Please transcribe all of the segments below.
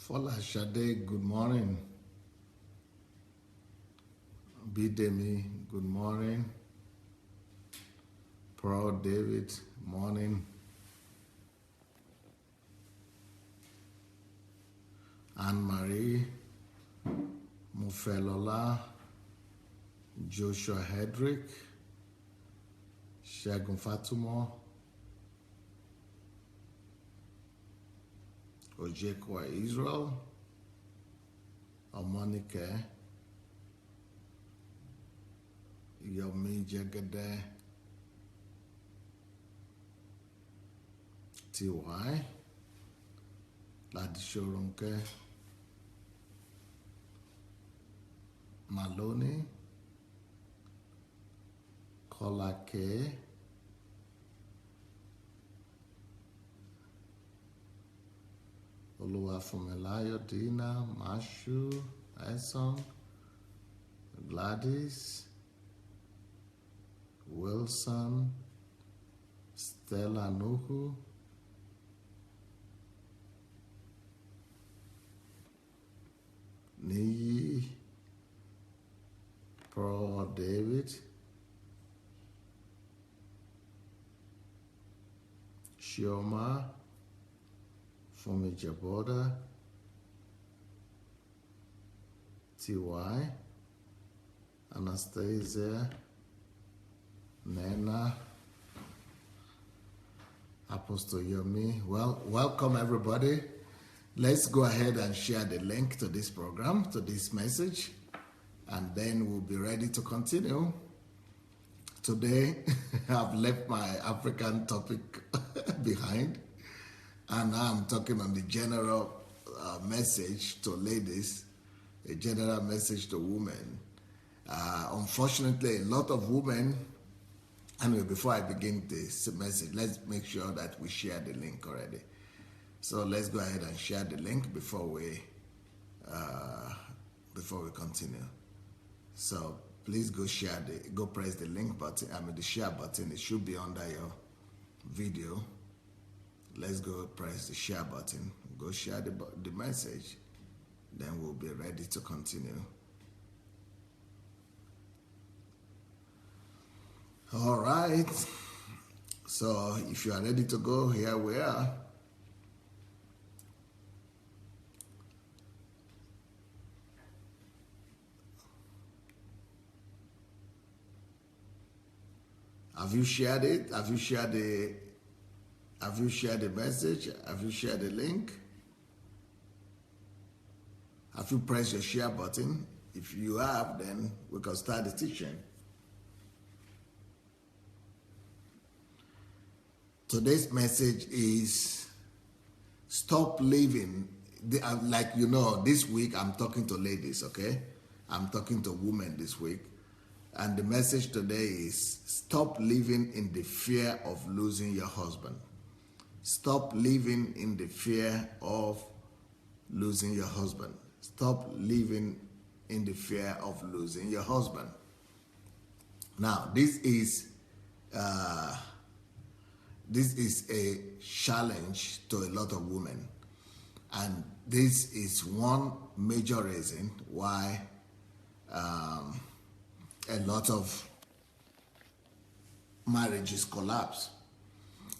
Fola Shade, good morning. Bidemi, good morning. Pro David, morning. Anne-Marie, Mufelola, Joshua Hedrick, Shagun Fatumo, Ojekwa Israel, Omonike, Yomi Jagade, T.Y., Ladishorunke, Maloney, Kolake, Oluwafumelayo, Dina, Mashu, Esong, Gladys, Wilson, Stella Nuhu, Niyi, Pro David, Shioma, Fumi Jaboda, T.Y., Anastasia, Nena, Apostle Yomi. Well, welcome everybody. Let's go ahead and share the link to this program, to this message, and then we'll be ready to continue. Today, I've left my African topic behind, and now I'm talking on the general message to ladies, a general message to women. Unfortunately, a lot of women, anyway, before I begin this message, let's make sure that we share the link already. So let's go ahead and share the link before we continue. So please go press the link button. The share button. It should be under your video. Let's go press the share button. Go share the message. Then we'll be ready to continue. All right. So if you are ready to go, here we are. Have you shared it? Have you shared the message? Have you shared the link? Have you pressed your share button? If you have, then we can start the teaching. Today's message is stop living. Like you know, this week I'm talking to ladies, okay? I'm talking to women this week. And the message today is stop living in the fear of losing your husband. Stop living in the fear of losing your husband. Stop living in the fear of losing your husband. Now, this is a challenge to a lot of women. And this is one major reason why a lot of marriages collapse.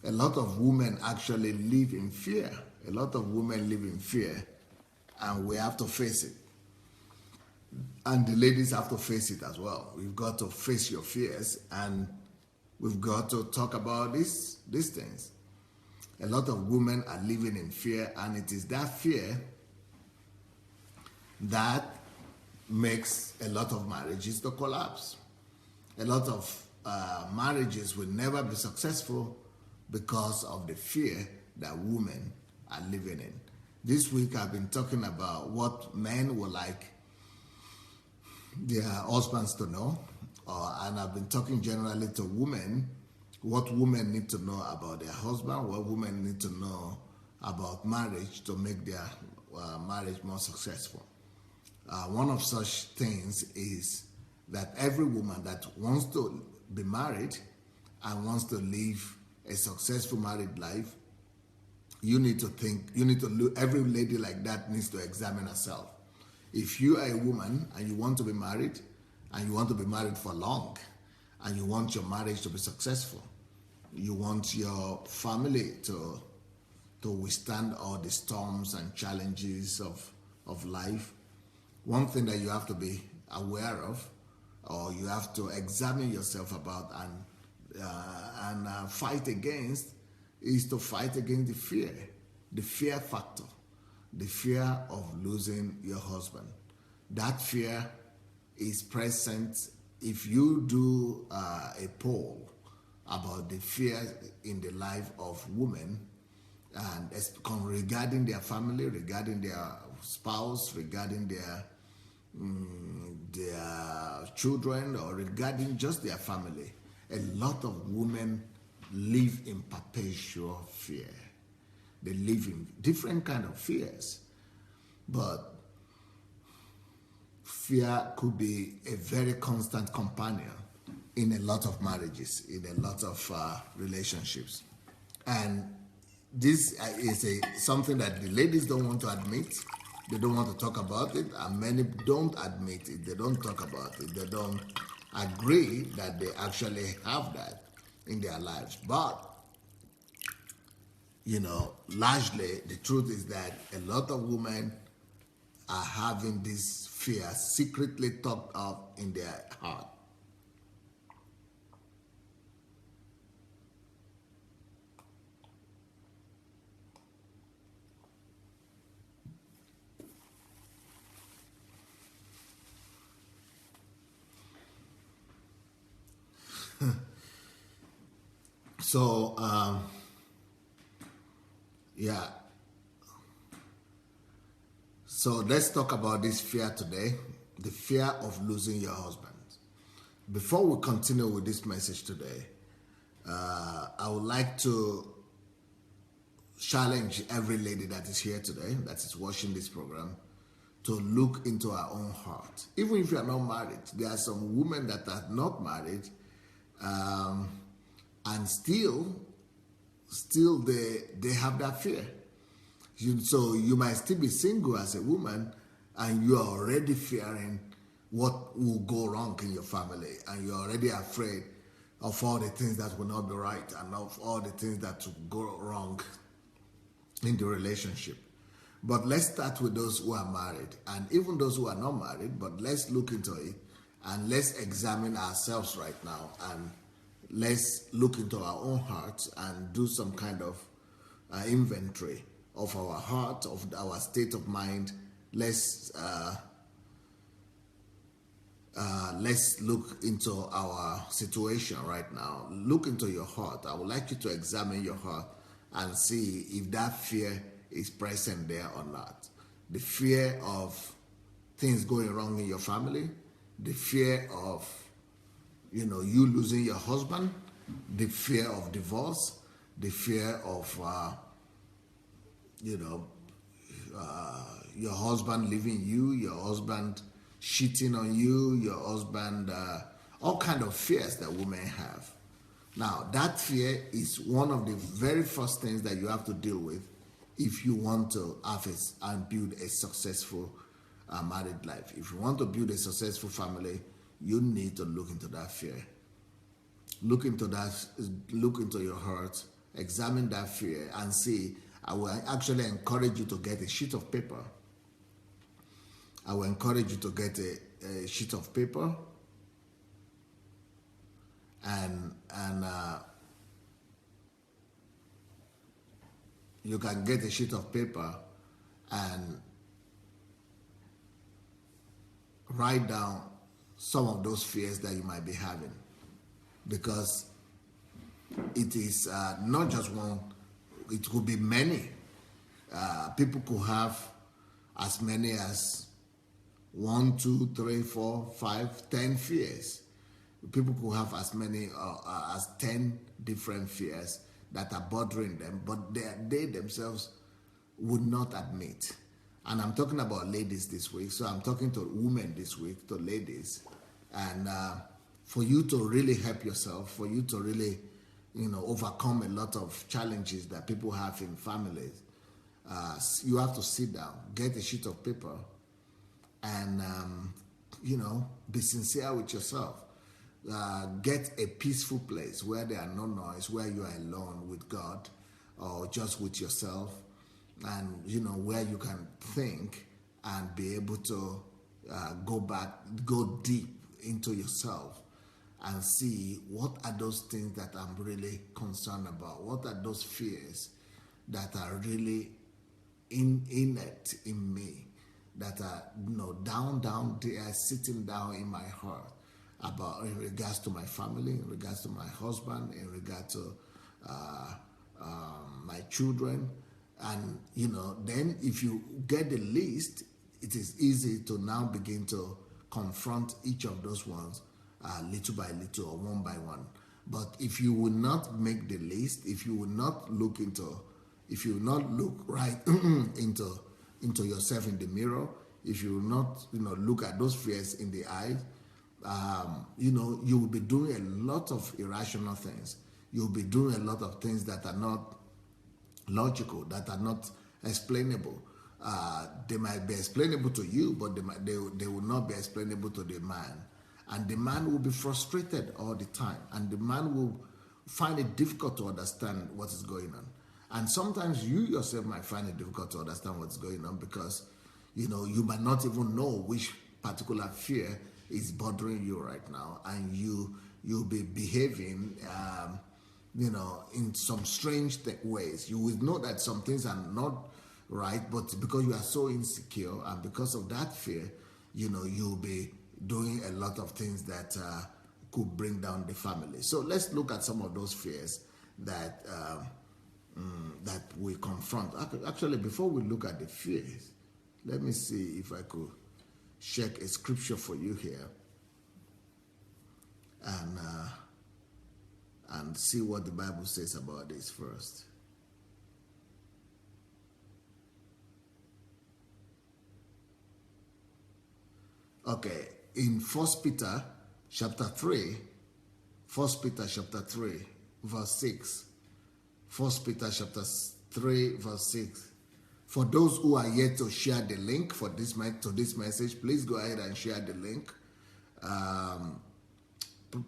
A lot of women actually live in fear. A lot of women live in fear, and we have to face it. And the ladies have to face it as well. We've got to face your fears, and we've got to talk about these things. A lot of women are living in fear, and it is that fear that makes a lot of marriages to collapse. A lot of marriages will never be successful because of the fear that women are living in. This week I've been talking about what men would like their husbands to know, and I've been talking generally to women, what women need to know about their husband, what women need to know about marriage to make their marriage more successful. One of such things is that every woman that wants to be married and wants to live a successful married life you need to think, you need to look, every lady like that needs to examine herself. If you are a woman and you want to be married, and you want to be married for long, and you want your marriage to be successful, you want your family to withstand all the storms and challenges of life, one thing that you have to be aware of, or you have to examine yourself about and fight against, is to fight against the fear factor, the fear of losing your husband. That fear is present. If you do a poll about the fear in the life of women, and regarding their family, regarding their spouse, regarding their children, or regarding just their family, a lot of women live in perpetual fear. They live in different kind of fears, but fear could be a very constant companion in a lot of marriages, in a lot of relationships. And this is something that the ladies don't want to admit. They don't want to talk about it, and many don't admit it. They don't talk about it. They don't agree that they actually have that in their lives. But, largely the truth is that a lot of women are having this fear secretly tucked up in their heart. So, yeah. So let's talk about this fear today, the fear of losing your husband. Before we continue with this message today, I would like to challenge every lady that is here today, that is watching this program, to look into our own heart. Even if you are not married, there are some women that are not married, and still they have that fear. So you might still be single as a woman, and you are already fearing what will go wrong in your family, and you're already afraid of all the things that will not be right, and of all the things that will go wrong in the relationship. But let's start with those who are married, and even those who are not married, but let's look into it, and let's examine ourselves right now, and let's look into our own hearts and do some kind of inventory of our heart, of our state of mind. Let's look into our situation right now. Look into your heart. I would like you to examine your heart and see if that fear is present there or not. The fear of things going wrong in your family, the fear of you losing your husband, the fear of divorce, the fear of your husband leaving you, your husband cheating on you, your husband, all kind of fears that women have. Now, that fear is one of the very first things that you have to deal with if you want to have and build a successful married life. If you want to build a successful family, you need to look into that fear. Look into your heart, examine that fear, and see. I will actually encourage you to get a sheet of paper. I will encourage you to get a sheet of paper, and you can get a sheet of paper and write down some of those fears that you might be having, because it is not just one, it could be many. People could have as many as 1, 2, 3, 4, 5, 10 fears. People could have as many as 10 different fears that are bothering them, but they themselves would not admit. And I'm talking about ladies this week, so I'm talking to women this week, to ladies. And for you to really help yourself, for you to really overcome a lot of challenges that people have in families. You have to sit down, get a sheet of paper, and be sincere with yourself. Get a peaceful place where there are no noise, where you are alone with God or just with yourself, and where you can think and be able to go deep into yourself and see what are those things that I'm really concerned about. What are those fears that are really innate in me, that are down there, sitting down in my heart, about in regards to my family, in regards to my husband, in regard to my children. And then if you get the list, it is easy to now begin to confront each of those ones little by little or one by one. But if you will not make the list, if you will not look right into yourself in the mirror, if you will not look at those fears in the eyes, you will be doing a lot of irrational things. You'll be doing a lot of things that are not logical, that are not explainable. They might be explainable to you, but they will not be explainable to the man. And the man will be frustrated all the time. And the man will find it difficult to understand what is going on. And sometimes you yourself might find it difficult to understand what's going on because, you might not even know which particular fear is bothering you right now. And you'll be behaving, in some strange ways. You will know that some things are not right, but because you are so insecure and because of that fear, you'll be doing a lot of things that could bring down the family. So let's look at some of those fears that that we confront. Actually, before we look at the fears, let me see if I could check a scripture for you here and see what the Bible says about this first. Okay, in 1 Peter chapter 3, verse 6. 1 Peter chapter 3, verse 6. For those who are yet to share the link to this message, please go ahead and share the link.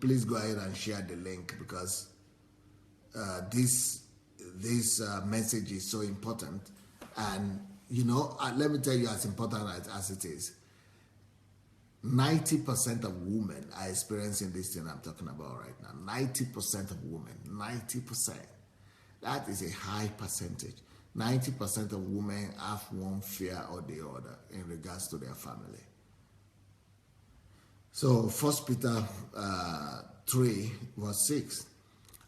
Please go ahead and share the link because this message is so important. And, let me tell you as important as it is. 90% of women are experiencing this thing I'm talking about right now. 90% of women, 90%. That is a high percentage. 90% of women have one fear or the other in regards to their family. So 1 Peter 3, verse 6.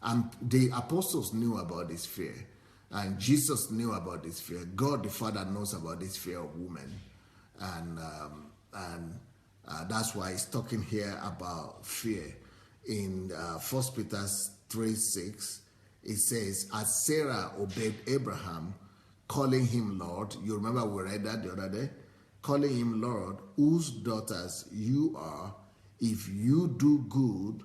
And the apostles knew about this fear. And Jesus knew about this fear. God the Father knows about this fear of women. And that's why he's talking here about fear. In 1 Peter 3, 6, it says, as Sarah obeyed Abraham, calling him Lord. You remember we read that the other day? Calling him Lord, whose daughters you are, if you do good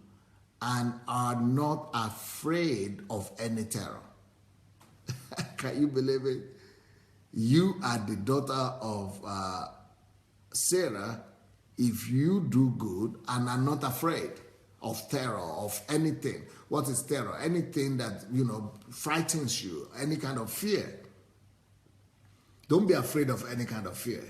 and are not afraid of any terror. Can you believe it? You are the daughter of Sarah if you do good and are not afraid of terror, of anything. What is terror? Anything that, frightens you, any kind of fear. Don't be afraid of any kind of fear.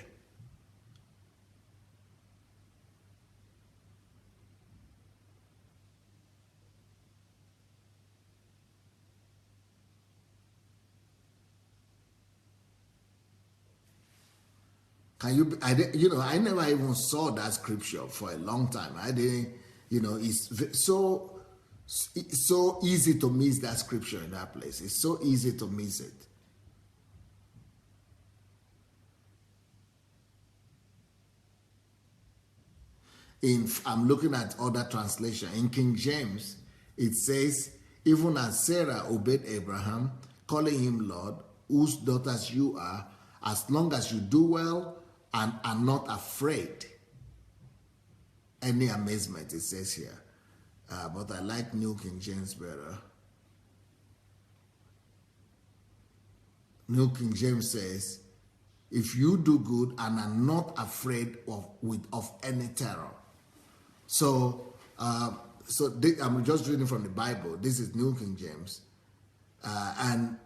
I never even saw that scripture for a long time. I didn't, it's so easy to miss that scripture in that place. It's so easy to miss it. I'm looking at other translation. In King James, it says, even as Sarah obeyed Abraham, calling him Lord, whose daughters you are, as long as you do well and are not afraid. Any amazement, it says here. But I like New King James better. New King James says, if you do good and are not afraid of any terror. So, I'm just reading from the Bible. This is New King James, and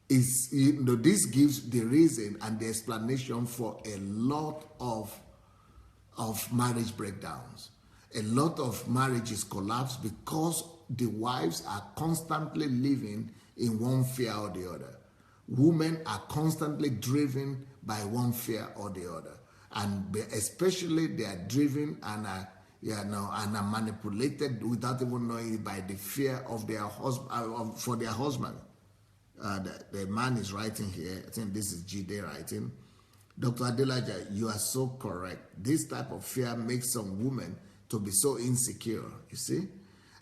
this gives the reason and the explanation for a lot of marriage breakdowns. A lot of marriages collapse because the wives are constantly living in one fear or the other. Women are constantly driven by one fear or the other, and especially they are driven and are manipulated without even knowing it by the fear of their husband for their husband. The man is writing here. I think this is Jide writing. Dr. Adelaja, you are so correct. This type of fear makes some women to be so insecure, you see,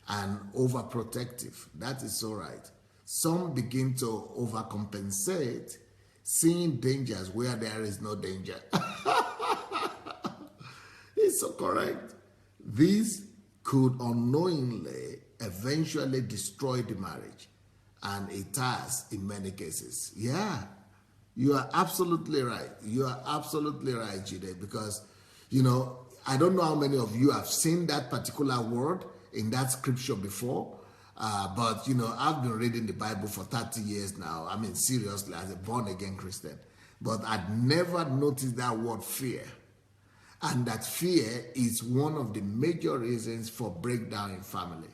and overprotective. That is so right. Some begin to overcompensate, seeing dangers where there is no danger. It's so correct. This could unknowingly eventually destroy the marriage, and it has in many cases. Yeah, you are absolutely right. You are absolutely right, Jide, because, I don't know how many of you have seen that particular word in that scripture before, but, I've been reading the Bible for 30 years now. I mean, seriously, as a born-again Christian. But I'd never noticed that word fear. And that fear is one of the major reasons for breakdown in family.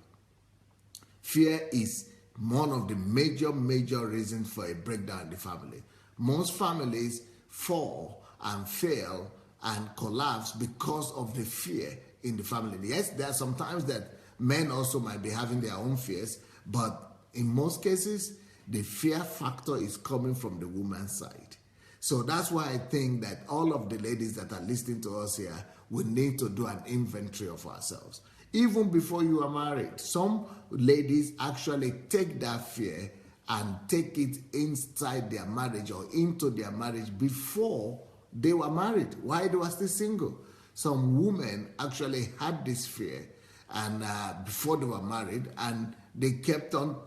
Fear is one of the major reasons for a breakdown in the family. Most families fall and fail and collapse because of the fear in the family. Yes, there are sometimes that men also might be having their own fears, but in most cases, the fear factor is coming from the woman's side. So that's why I think that all of the ladies that are listening to us here, we need to do an inventory of ourselves. Even before you are married, some ladies actually take that fear and take it inside their marriage or into their marriage before they were married, while they were still single. Some women actually had this fear and before they were married, and they kept on,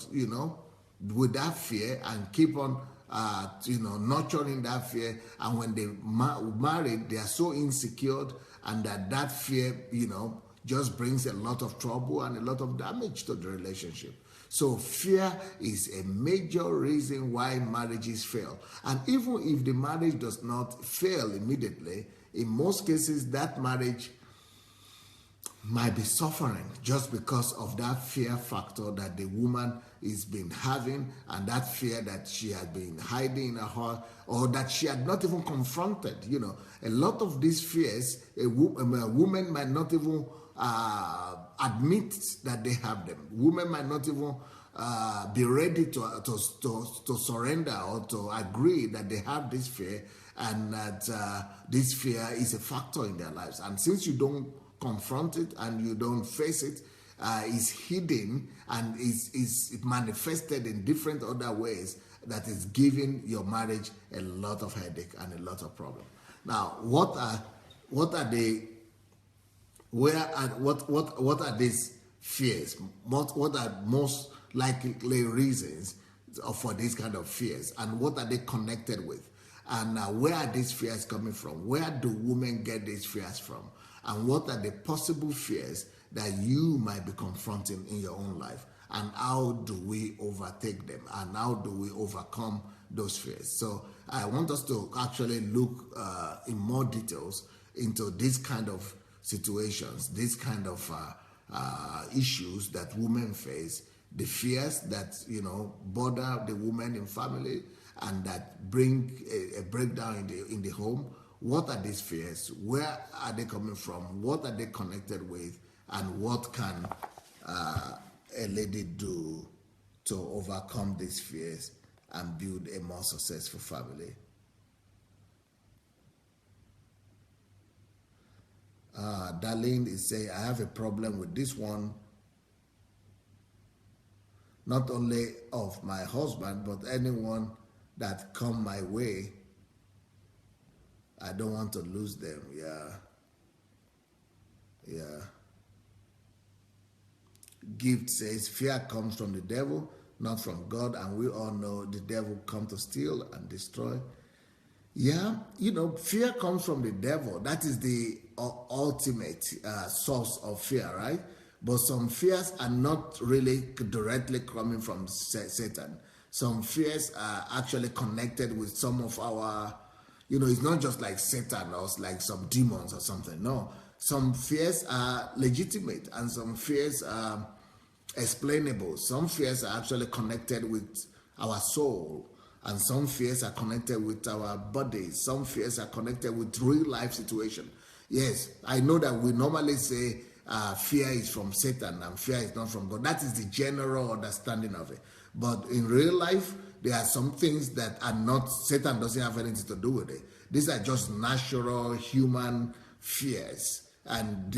with that fear and keep on nurturing that fear, and when they married, they are so insecure, and that fear, just brings a lot of trouble and a lot of damage to the relationship. So fear is a major reason why marriages fail. And even if the marriage does not fail immediately, in most cases that marriage might be suffering just because of that fear factor that the woman is been having, and that fear that she had been hiding in her heart, or that she had not even confronted. A lot of these fears, a woman might not even admit that they have them. Women might not even be ready to surrender or to agree that they have this fear, and that this fear is a factor in their lives. And since you don't confront it and you don't face it, is hidden and is manifested in different other ways, that is giving your marriage a lot of headache and a lot of problem. Now, what are these fears? What are most likely reasons for these kind of fears, and what are they connected with? And where are these fears coming from? Where do women get these fears from? And what are the possible fears that you might be confronting in your own life? And how do we overtake them? And how do we overcome those fears? So I want us to actually look in more details into this kind of situations, this kind of issues that women face, the fears that bother the woman in family and that bring a breakdown in the home. What are these fears? Where are they coming from? What are they connected with? And what can a lady do to overcome these fears and build a more successful family? Darlene is saying, I have a problem with this one, not only of my husband, but anyone that come my way. I don't want to lose them. Yeah. Gift says, fear comes from the devil. not from God. And we all know the devil come to steal and destroy. Yeah, fear comes from the devil. That is the ultimate source of fear, right? But some fears are not really directly coming from Satan. Some fears are actually connected with some of our, it's not just like Satan or like some demons or something. No, some fears are legitimate and some fears are explainable. Some fears are actually connected with our soul, and some fears are connected with our bodies. Some fears are connected with real life situation. Yes, I know that we normally say fear is from Satan and fear is not from God. That is the general understanding of it. But in real life, there are some things that are not, Satan doesn't have anything to do with it. These are just natural human fears. And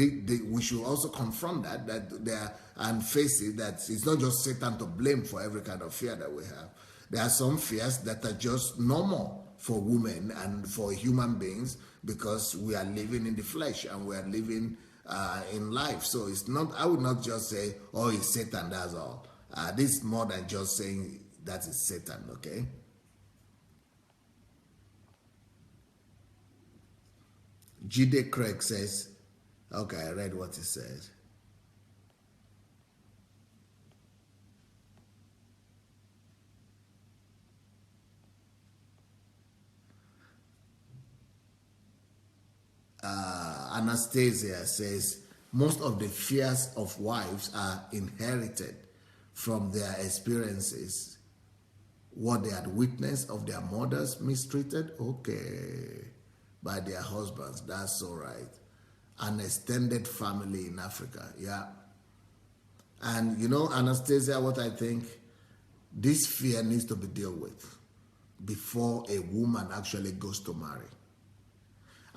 we should also confront that and face it, that it's not just Satan to blame for every kind of fear that we have. There are some fears that are just normal for women and for human beings because we are living in the flesh and we are living in life. So it's not, I would not just say, oh, it's Satan, that's all. This is more than just saying that is Satan, okay? Jide Craig says, okay, I read what he said. Anastasia says, most of the fears of wives are inherited from their experiences, what they had witnessed of their mothers mistreated, by their husbands. That's all right. An extended family in Africa, yeah. And Anastasia, what I think, this fear needs to be dealt with before a woman actually goes to marry.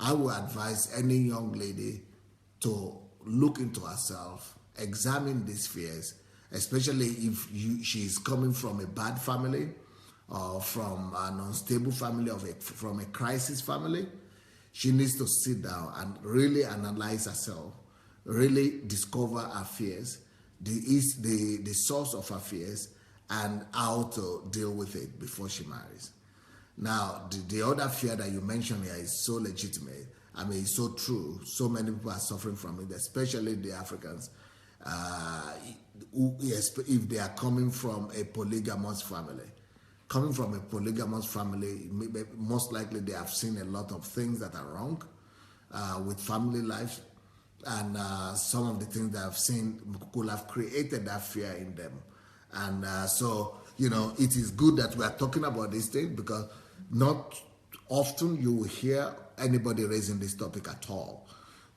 I would advise any young lady to look into herself, examine these fears, especially if she is coming from a bad family or from an unstable family or from a crisis family. She needs to sit down and really analyze herself, really discover her fears, the source of her fears, and how to deal with it before she marries. Now, the other fear that you mentioned here is so legitimate. I mean, it's so true. So many people are suffering from it, especially the Africans. If they are coming from a polygamous family. Coming from a polygamous family, most likely they have seen a lot of things that are wrong with family life. And some of the things they have seen could have created that fear in them. And so, it is good that we are talking about this thing because not often you will hear anybody raising this topic at all.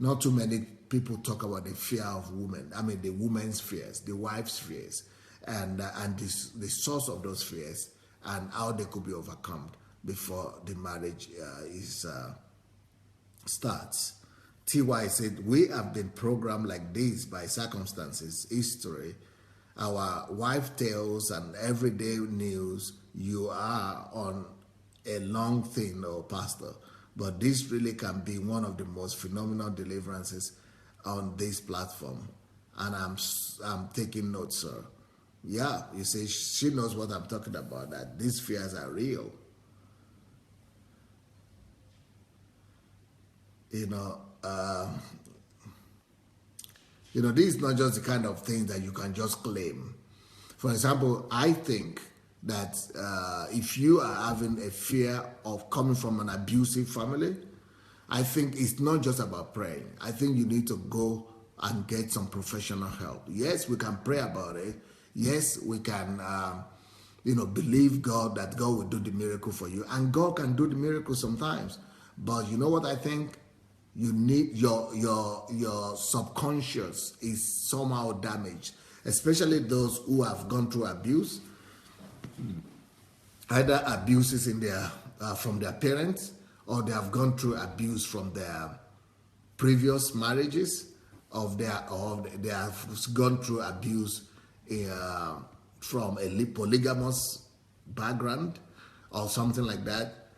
Not too many people talk about the fear of women. I mean, the women's fears, the wife's fears, and the source of those fears and how they could be overcome before the marriage starts. T.Y. said, we have been programmed like this by circumstances, history, our wife tales and everyday news. You are on a long thing, Pastor, but this really can be one of the most phenomenal deliverances on this platform. And I'm taking notes, sir. Yeah, you see, she knows what I'm talking about, that these fears are real. This is not just the kind of thing that you can just claim. For example, I think that if you are having a fear of coming from an abusive family, I think it's not just about praying. I think you need to go and get some professional help. Yes, we can pray about it. Yes, we can, believe God that God will do the miracle for you. And God can do the miracle sometimes. But you know what I think? You need your subconscious is somehow damaged, especially those who have gone through abuse, either abuses in their from their parents, or they have gone through abuse from their previous marriages, or they have gone through abuse from a polygamous background or something like that.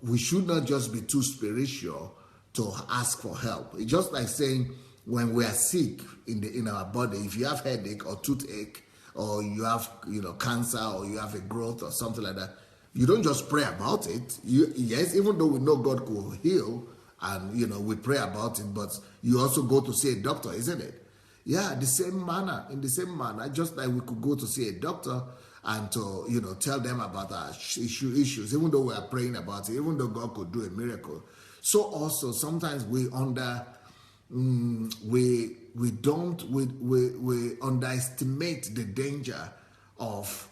We should not just be too spiritual to ask for help. It's just like saying when we are sick in our body, if you have headache or toothache or you have, cancer, or you have a growth or something like that, you don't just pray about it. Yes, even though we know God could heal, and we pray about it, but you also go to see a doctor, isn't it? Yeah, in the same manner, just like we could go to see a doctor and to tell them about our issues, even though we are praying about it, even though God could do a miracle. So also sometimes we underestimate the danger of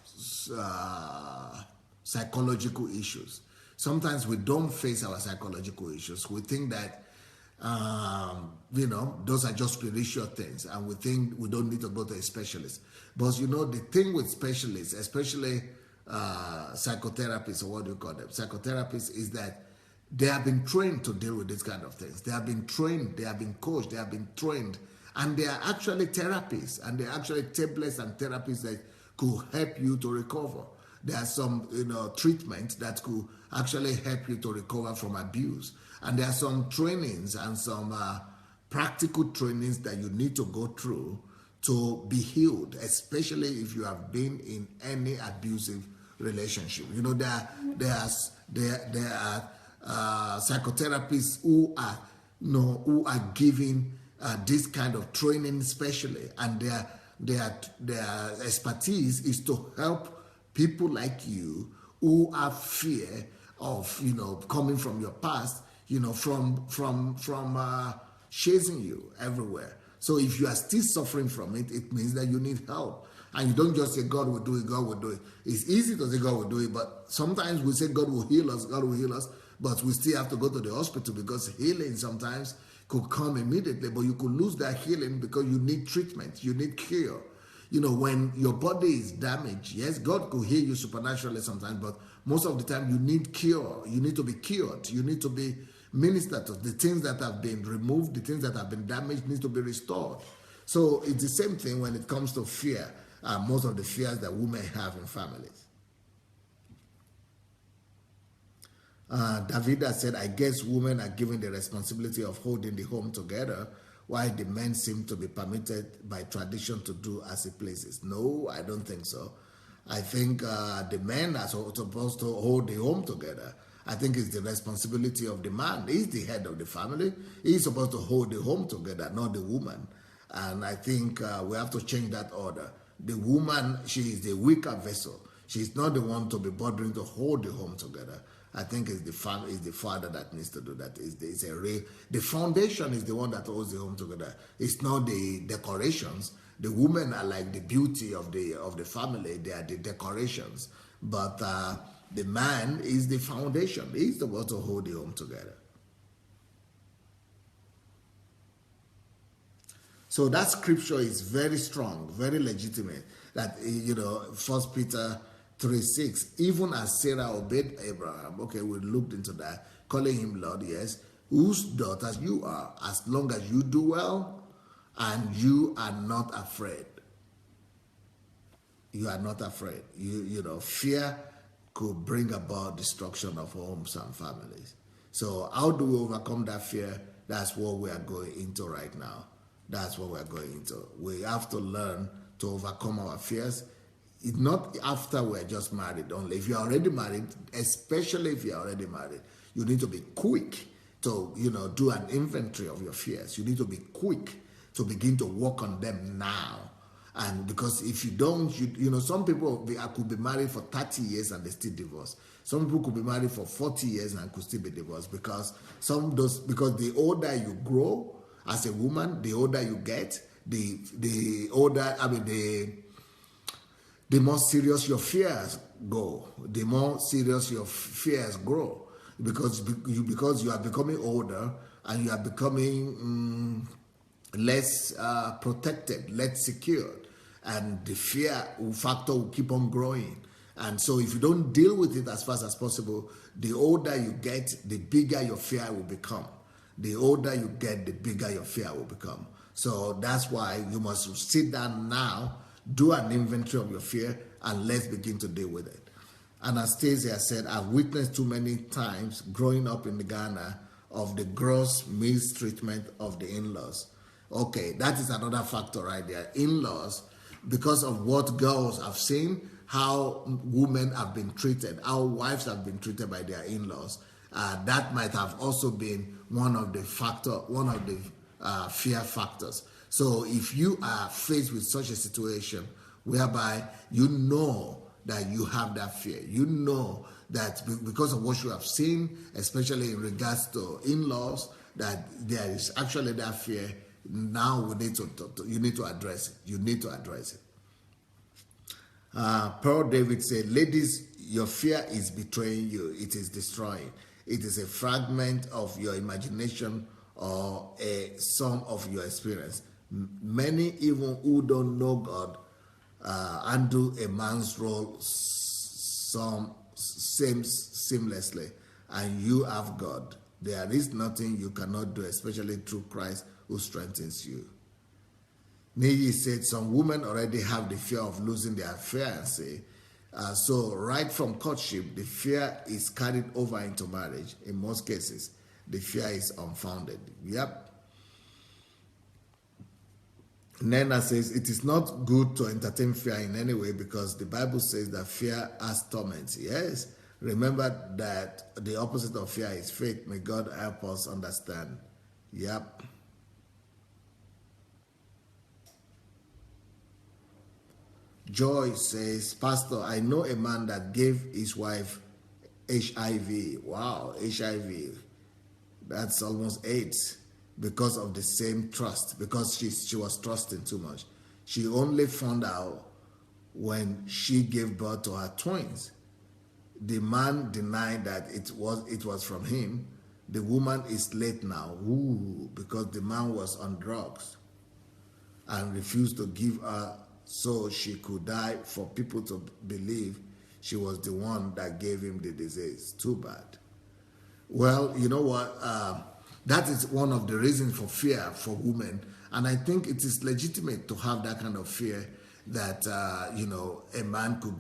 psychological issues. Sometimes we don't face our psychological issues. We think that those are just spiritual things, and we think we don't need to go to a specialist. But the thing with specialists, especially psychotherapists, or what do you call them, psychotherapists, is that they have been trained to deal with these kind of things. They have been trained, they have been coached, they have been trained, and they are actually therapists, and they are actually tablets and therapies that could help you to recover. There are some treatments that could actually help you to recover from abuse. And there are some trainings and some practical trainings that you need to go through to be healed, especially if you have been in any abusive relationship. There are psychotherapists who are giving this kind of training specially, and their expertise is to help people like you who have fear of coming from your past, from chasing you everywhere. So if you are still suffering from it, it means that you need help. And you don't just say God will do it, God will do it. It's easy to say God will do it, but sometimes we say God will heal us, but we still have to go to the hospital, because healing sometimes could come immediately, but you could lose that healing because you need treatment, you need cure. When your body is damaged, yes, God could heal you supernaturally sometimes, but most of the time you need cure. You need to be cured. You need to be ministered to. The things that have been removed, the things that have been damaged need to be restored. So it's the same thing when it comes to fear, most of the fears that women have in families. Davida said, I guess women are given the responsibility of holding the home together, while the men seem to be permitted by tradition to do as it pleases. No, I don't think so. I think the men are supposed to hold the home together. I think it's the responsibility of the man. He's the head of the family. He's supposed to hold the home together, not the woman. And I think we have to change that order. The woman, she is the weaker vessel. She's not the one to be bothering to hold the home together. I think it's the father that needs to do that. The foundation is the one that holds the home together. It's not the decorations. The women are like the beauty of the family. They are the decorations. But the man is the foundation. He's the one to hold the home together. So that scripture is very strong, very legitimate. That 1 Peter 3:6, even as Sarah obeyed Abraham, okay, we looked into that, calling him Lord, yes, whose daughters you are, as long as you do well and you are not afraid. You are not afraid. Fear could bring about destruction of homes and families. So how do we overcome that fear? That's what we are going into right now. That's what we're going into. We have to learn to overcome our fears. It's not after we're just married only. If you're already married, especially if you're already married, you need to be quick to, do an inventory of your fears. You need to be quick to begin to work on them now. And because if you don't, some people could be married for 30 years and they still divorce. Some people could be married for 40 years and could still be divorced because the older you grow as a woman, the older you get, the more serious your fears go, the more serious your fears grow, because you are becoming older and you are becoming less protected, less secured, and the fear factor will keep on growing. And so if you don't deal with it as fast as possible, the older you get, the bigger your fear will become. The older you get, the bigger your fear will become. So that's why you must sit down now, do an inventory of your fear, and let's begin to deal with it. Anastasia said, I've witnessed too many times growing up in Ghana of the gross mistreatment of the in-laws. Okay, that is another factor right there. In-laws, because of what girls have seen, how women have been treated, how wives have been treated by their in-laws. That might have also been one of the fear factors. So if you are faced with such a situation whereby you know that you have that fear, you know that because of what you have seen, especially in regards to in-laws, that there is actually that fear, now you need to address it. You need to address it. Pearl David said, ladies, your fear is betraying you. It is destroying. It is a fragment of your imagination or a sum of your experience. Many, even who don't know God, undo a man's role seamlessly, and you have God. There is nothing you cannot do, especially through Christ who strengthens you. Niyi said some women already have the fear of losing their fiancé. So right from courtship, the fear is carried over into marriage. In most cases, the fear is unfounded. Yep. Nena says, it is not good to entertain fear in any way because the Bible says that fear has torment. Yes. Remember that the opposite of fear is faith. May God help us understand. Yep. Joy says, Pastor, I know a man that gave his wife HIV. Wow, HIV. That's almost AIDS because of the same trust, because she was trusting too much. She only found out when she gave birth to her twins. The man denied that it was from him. The woman is late now, because the man was on drugs and refused to give her so she could die for people to believe she was the one that gave him the disease. Too bad. Well, you know what? That is one of the reasons for fear for women. And I think it is legitimate to have that kind of fear that, a man could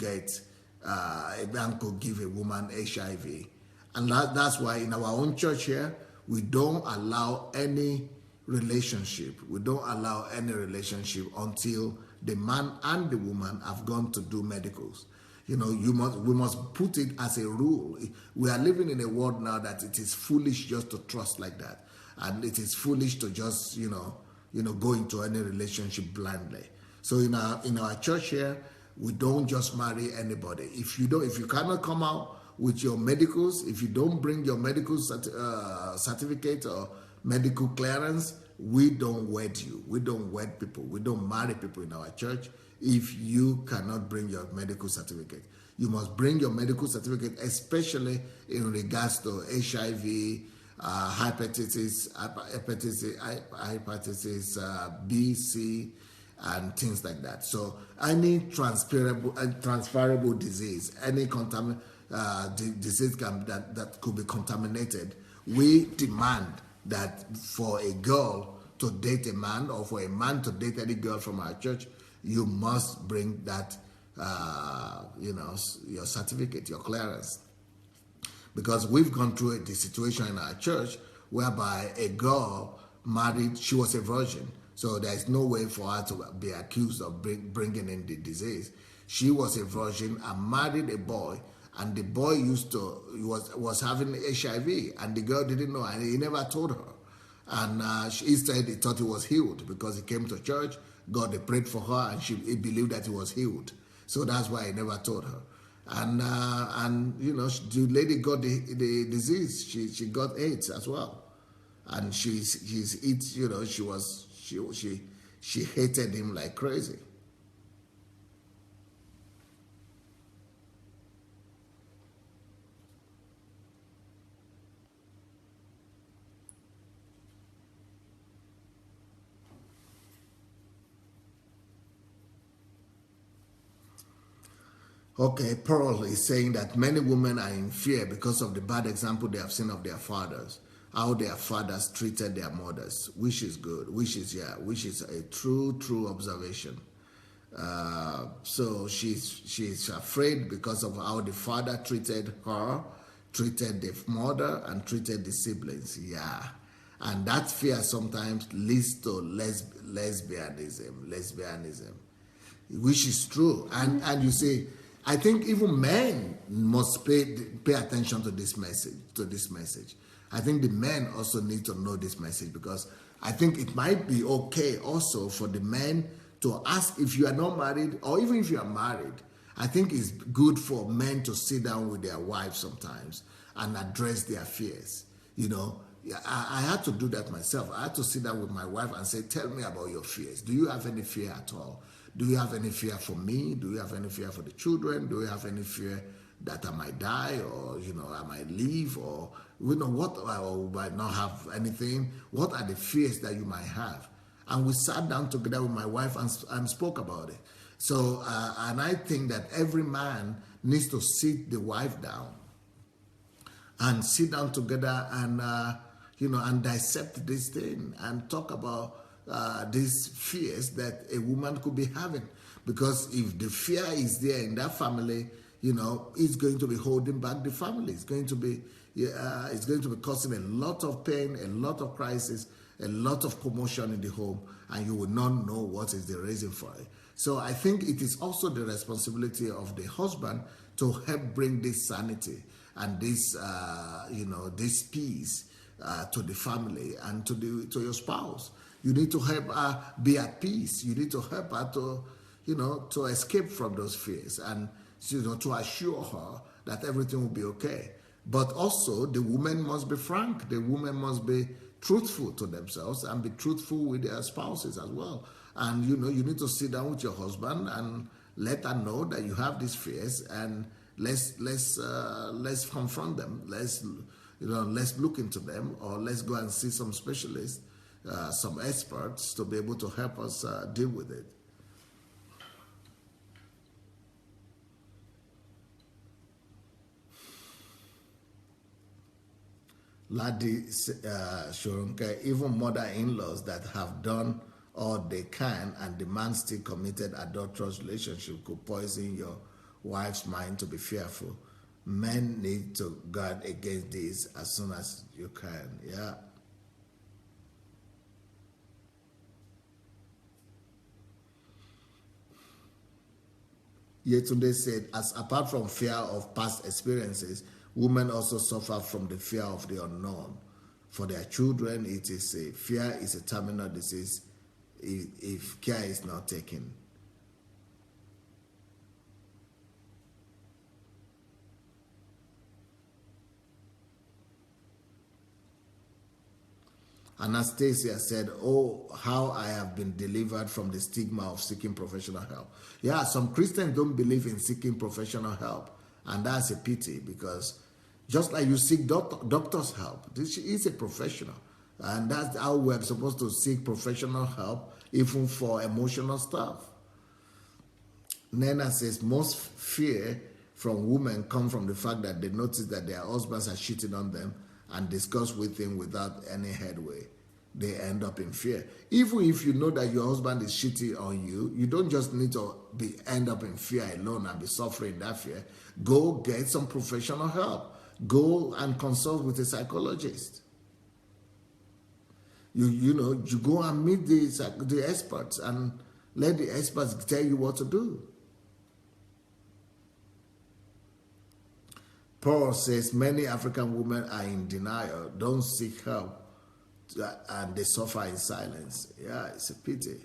give a woman HIV. And that's why in our own church here, we don't allow any relationship. We don't allow any relationship until the man and the woman have gone to do medicals. We must put it as a rule. We are living in a world now that it is foolish just to trust like that. And it is foolish to just, go into any relationship blindly. So in our church here, we don't just marry anybody. If you cannot come out with your medicals, if you don't bring your medical certificate or medical clearance, we don't wed you. We don't wed people. We don't marry people in our church if you cannot bring your medical certificate. You must bring your medical certificate, especially in regards to HIV, hepatitis B, C, and things like that. So any transferable disease, any disease that could be contaminated, we demand that for a girl to date a man or for a man to date any girl from our church, you must bring that, your certificate, your clearance. Because we've gone through the situation in our church whereby a girl married, she was a virgin. So there's no way for her to be accused of bringing in the disease. She was a virgin and married a boy, and the boy was having HIV, and the girl didn't know, and he never told her. And instead, he thought he was healed because he came to church, God, they prayed for her, and he believed that he was healed. So that's why he never told her. And the lady got the disease. She got AIDS as well, and she hated him like crazy. Okay, Pearl is saying that many women are in fear because of the bad example they have seen of their fathers, how their fathers treated their mothers, which is good, which is a true observation. So she's afraid because of how the father treated her, treated the mother, and treated the siblings. Yeah. And that fear sometimes leads to lesbianism. which is true. And you say, I think even men must pay attention to this message. I think the men also need to know this message, because I think it might be okay also for the men to ask, if you are not married, or even if you are married, I think it's good for men to sit down with their wives sometimes and address their fears. You know, I had to do that myself. I had to sit down with my wife and say, tell me about your fears. Do you have any fear at all? Do you have any fear for me? Do you have any fear for the children? Do you have any fear that I might die, or, you know, I might leave, or, you know, what, or might not have anything? What are the fears that you might have? And we sat down together with my wife and spoke about it. So, and I think that every man needs to sit the wife down and sit down together and, you know, and dissect this thing and talk about these fears that a woman could be having. Because if the fear is there in that family, you know, it's going to be holding back the family. It's going to be causing a lot of pain, a lot of crisis, a lot of commotion in the home, and you will not know what is the reason for it. So I think it is also the responsibility of the husband to help bring this sanity and this, you know, this peace to the family and to your spouse. You need to help her be at peace. You need to help her to, you know, to escape from those fears, and, you know, to assure her that everything will be okay. But also, the woman must be frank. The woman must be truthful to themselves and be truthful with their spouses as well. And, you know, you need to sit down with your husband and let her know that you have these fears, and let's confront them. Let's look into them, or let's go and see some specialists, some experts, to be able to help us deal with it. Ladi Shurunke, even mother-in-laws that have done all they can and the man still committed adulterous relationship could poison your wife's mind to be fearful. Men need to guard against this as soon as you can. Yeah. Yetunde said, as apart from fear of past experiences, women also suffer from the fear of the unknown. For their children, it is a fear is a terminal disease if care is not taken. Anastasia said, oh, how I have been delivered from the stigma of seeking professional help. Yeah, some Christians don't believe in seeking professional help, and that's a pity, because just like you seek doctor's help, this is a professional, and that's how we're supposed to seek professional help, even for emotional stuff. Nena says, most fear from women come from the fact that they notice that their husbands are cheating on them and discuss with him without any headway. They end up in fear. Even if you know that your husband is cheating on you, you don't just need to end up in fear alone and be suffering that fear. Go get some professional help. Go and consult with a psychologist. You go and meet the experts and let the experts tell you what to do. Paul says many African women are in denial, don't seek help, and they suffer in silence. Yeah, it's a pity.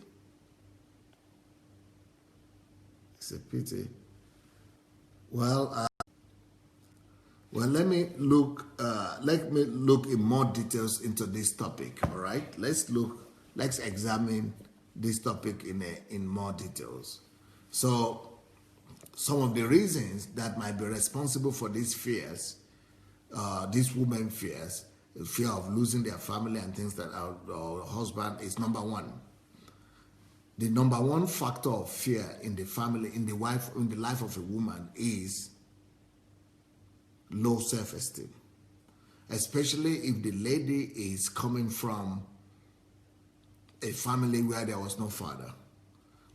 It's a pity. Well, let me look in more details into this topic. All right, let's examine this topic in more details. So, some of the reasons that might be responsible for these fears, these women fears, the fear of losing their family and things that our husband is number one. The number one factor of fear in the family, in the life of a woman is low self-esteem. Especially if the lady is coming from a family where there was no father,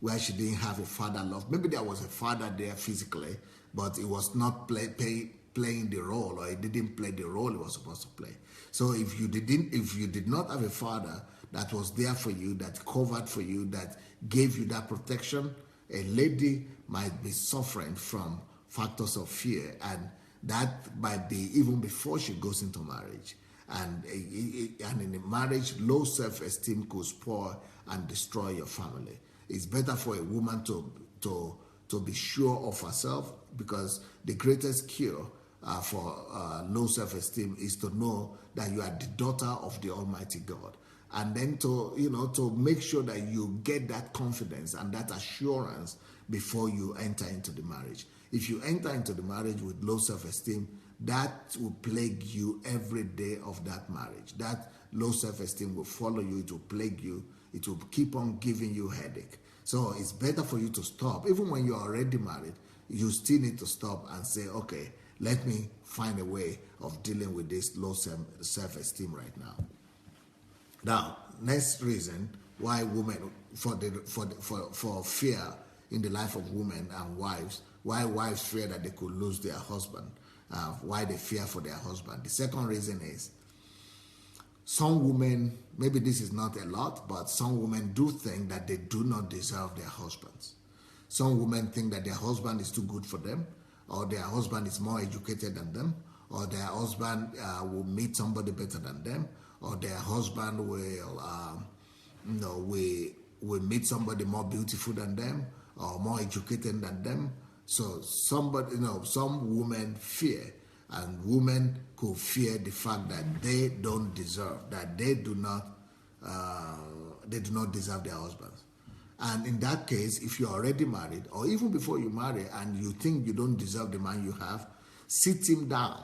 where she didn't have a father love. Maybe there was a father there physically, but it was not playing the role, or it didn't play the role it was supposed to play. So if you did not have a father that was there for you, that covered for you, that gave you that protection, A lady might be suffering from factors of fear, and that might be even before she goes into marriage. And in a marriage, low self-esteem could spoil and destroy your family. It's better for a woman to be sure of herself, because the greatest cure for low self-esteem is to know that you are the daughter of the Almighty God, and then to make sure that you get that confidence and that assurance before you enter into the marriage. If you enter into the marriage with low self-esteem, that will plague you every day of that marriage. That low self-esteem will follow you, it will plague you, it will keep on giving you headache. So it's better for you to stop. Even when you're already married, you still need to stop and say, okay, let me find a way of dealing with this low self-esteem right now. Now, next reason why women, for fear in the life of women and wives, why wives fear that they could lose their husband, why they fear for their husband. The second reason is, some women, maybe this is not a lot, but some women do think that they do not deserve their husbands. Some women think that their husband is too good for them, or their husband is more educated than them, or their husband will meet somebody better than them, or their husband will meet somebody more beautiful than them, or more educated than them. So some women fear, and women could fear the fact that they don't deserve, that they do not deserve their husbands. And in that case, if you're already married, or even before you marry, and you think you don't deserve the man you have, sit him down.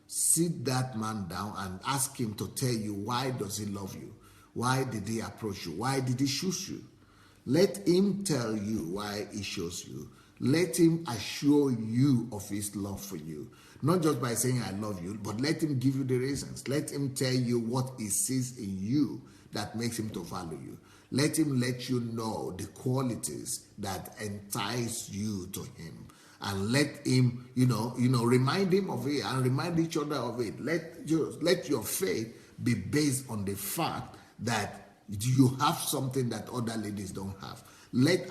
Sit that man down and ask him to tell you, why does he love you? Why did he approach you? Why did he choose you? Let him tell you why he chose you. Let him assure you of his love for you. Not just by saying, I love you, but let him give you the reasons. Let him tell you what he sees in you that makes him to value you. Let him let you know the qualities that entice you to him. And let him, remind him of it, and remind each other of it. Let your faith be based on the fact that you have something that other ladies don't have.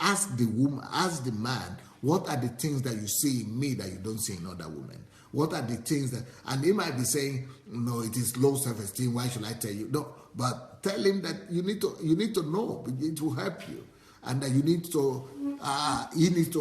Ask the woman, ask the man, what are the things that you see in me that you don't see in other women? What are the things that, and he might be saying, no, it is low self-esteem, why should I tell you? No, but tell him that you need to know, it will help you. And that he needs to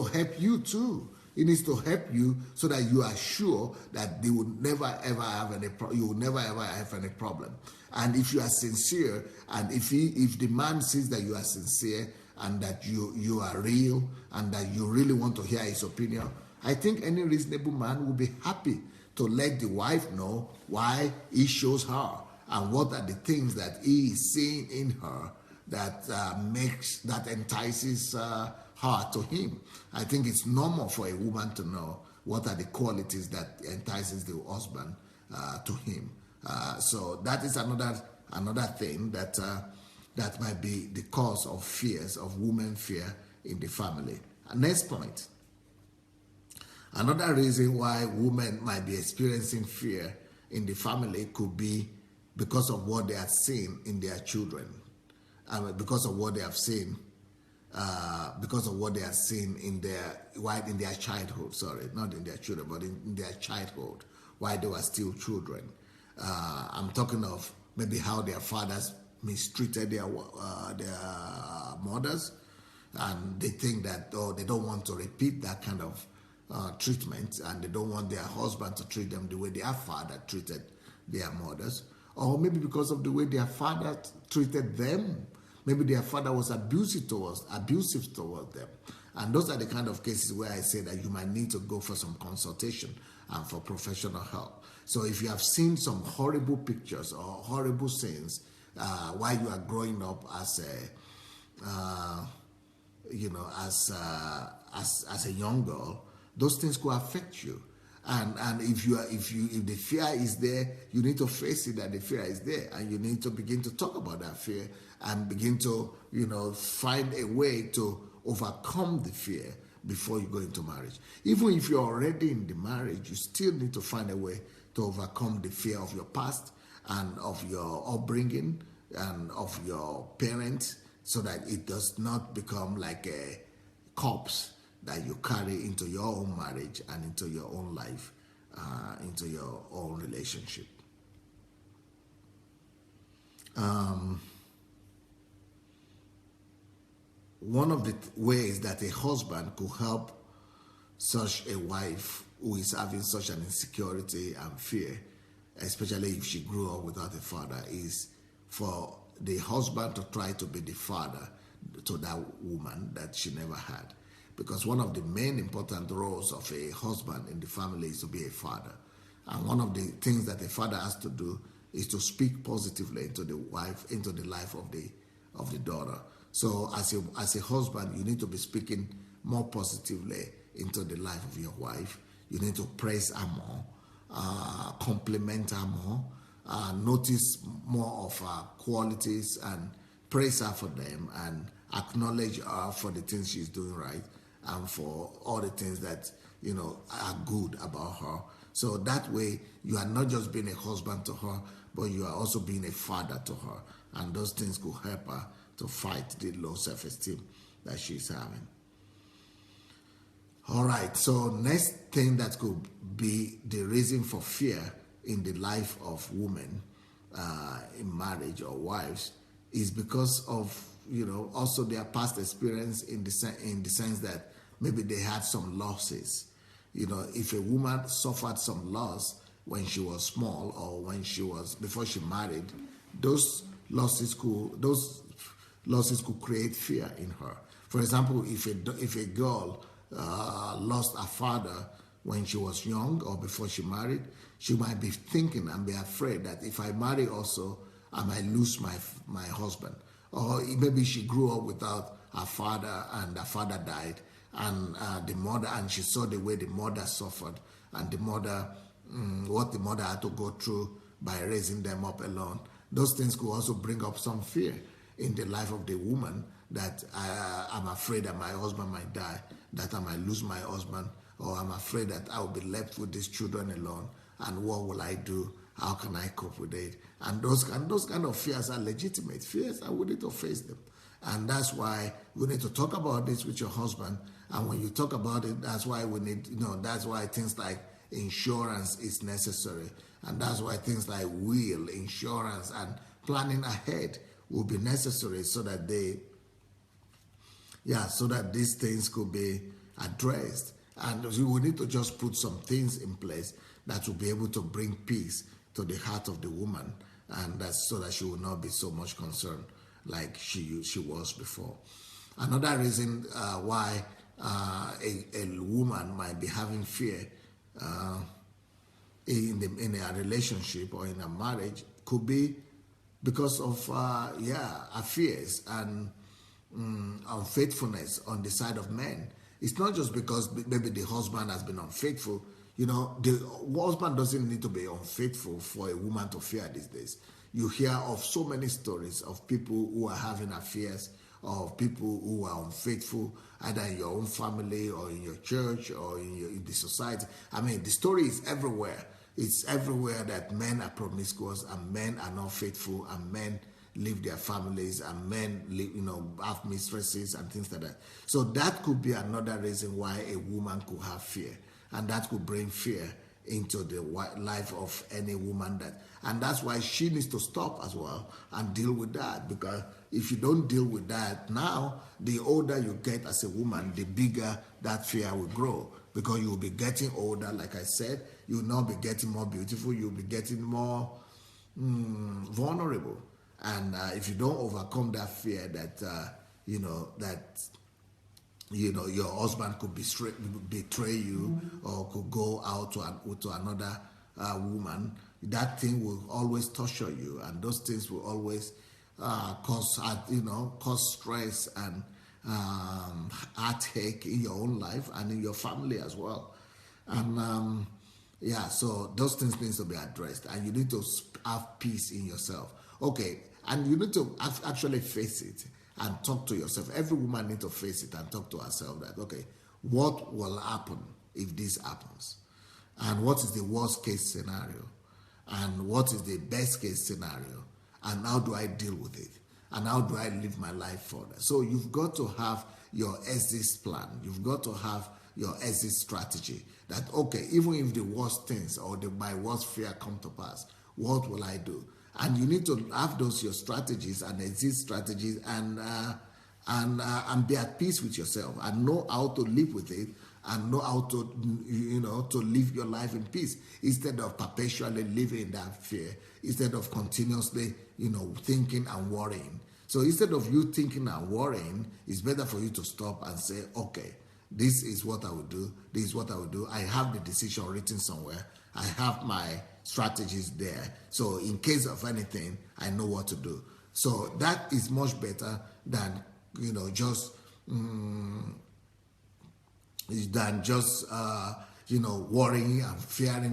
help you too. He needs to help you so that you are sure that they will never ever have any you will never ever have any problem. And if you are sincere, and if the man sees that you are sincere and that you are real and that you really want to hear his opinion, I think any reasonable man will be happy to let the wife know why he chose her and what are the things that he is seeing in her that entices her to him. I think it's normal for a woman to know what are the qualities that entices the husband to him. So that is another thing that might be the cause of fears, of women fear in the family. Next point. Another reason why women might be experiencing fear in the family could be because of what they have seen in their children, because of what they have seen in their childhood. Sorry, not in their children, but in their childhood, while they were still children. I'm talking of maybe how their fathers mistreated their mothers, and they think that they don't want to repeat that kind of treatment, and they don't want their husband to treat them the way their father treated their mothers, or maybe because of the way their father treated them. Maybe their father was abusive towards them. And those are the kind of cases where I say that you might need to go for some consultation and for professional help. So if you have seen some horrible pictures or horrible scenes while you are growing up as a young girl, those things could affect you. And if the fear is there, you need to face it that the fear is there, and you need to begin to talk about that fear and begin to find a way to overcome the fear before you go into marriage. Even if you're already in the marriage, you still need to find a way to overcome the fear of your past and of your upbringing and of your parents, so that it does not become like a cups that you carry into your own marriage and into your own life, into your own relationship. One of the ways that a husband could help such a wife who is having such an insecurity and fear, especially if she grew up without a father, is for the husband to try to be the father to that woman that she never had. Because one of the main important roles of a husband in the family is to be a father. And one of the things that a father has to do is to speak positively into the wife, into the life of the daughter. So as a husband, you need to be speaking more positively into the life of your wife. You need to praise her more, compliment her more, notice more of her qualities and praise her for them, and acknowledge her for the things she's doing right and for all the things that are good about her. So that way you are not just being a husband to her, but you are also being a father to her, and those things could help her to fight the low self-esteem that she's having. All right, so next thing that could be the reason for fear in the life of women in marriage or wives is because of also their past experience in the sense that maybe they had some losses. If a woman suffered some loss when she was small or before she married, those losses could create fear in her. For example, if a girl lost her father when she was young or before she married, she might be thinking and be afraid that if I marry also, I might lose my husband. Or maybe she grew up without her father and her father died, and the mother, and she saw the way the mother suffered and the mother, what the mother had to go through by raising them up alone. Those things could also bring up some fear in the life of the woman, that I'm afraid that my husband might die, that I might lose my husband, or I'm afraid that I will be left with these children alone, and what will I do? How can I cope with it? And those kind of fears are legitimate fears, and we need to face them. And that's why we need to talk about this with your husband. And when you talk about it, that's why we need, that's why things like insurance is necessary. And that's why things like will, insurance, and planning ahead will be necessary so that these things could be addressed. And we will need to just put some things in place that will be able to bring peace to the heart of the woman, and that's so that she will not be so much concerned like she was before. Another reason why a woman might be having fear in a relationship or in a marriage could be because of her fears and unfaithfulness on the side of men. It's not just because maybe the husband has been unfaithful. The husband doesn't need to be unfaithful for a woman to fear these days. You hear of so many stories of people who are having affairs, of people who are unfaithful, either in your own family or in your church or in the society. I mean, the story is everywhere. It's everywhere that men are promiscuous and men are not faithful and men leave their families and men have mistresses and things like that. So that could be another reason why a woman could have fear, and that could bring fear into the life of any woman, and that's why she needs to stop as well and deal with that. Because if you don't deal with that now, the older you get as a woman, the bigger that fear will grow, because you will be getting older. Like I said, you will not be getting more beautiful, you'll be getting more vulnerable. And if you don't overcome that fear that your husband could betray you or could go out to another woman, that thing will always torture you, and those things will always cause stress and heartache in your own life and in your family as well. And so those things need to be addressed, and you need to have peace in yourself. Okay, and you need to actually face it and talk to yourself. Every woman needs to face it and talk to herself that, okay, what will happen if this happens? And what is the worst case scenario? And what is the best case scenario? And how do I deal with it? and how do I live my life further? So you've got to have your exit plan. You've got to have your exit strategy. That, okay, even if the worst things or my worst fear come to pass, what will I do? And you need to have those your strategies and exit strategies, and be at peace with yourself and know how to live with it, and know how to to live your life in peace, instead of perpetually living in that fear, instead of continuously thinking and worrying. So instead of you thinking and worrying, it's better for you to stop and say, okay, this is what I would do. This is what I would do. I have the decision written somewhere. I have my strategies there. So in case of anything, I know what to do. So that is much better than just worrying and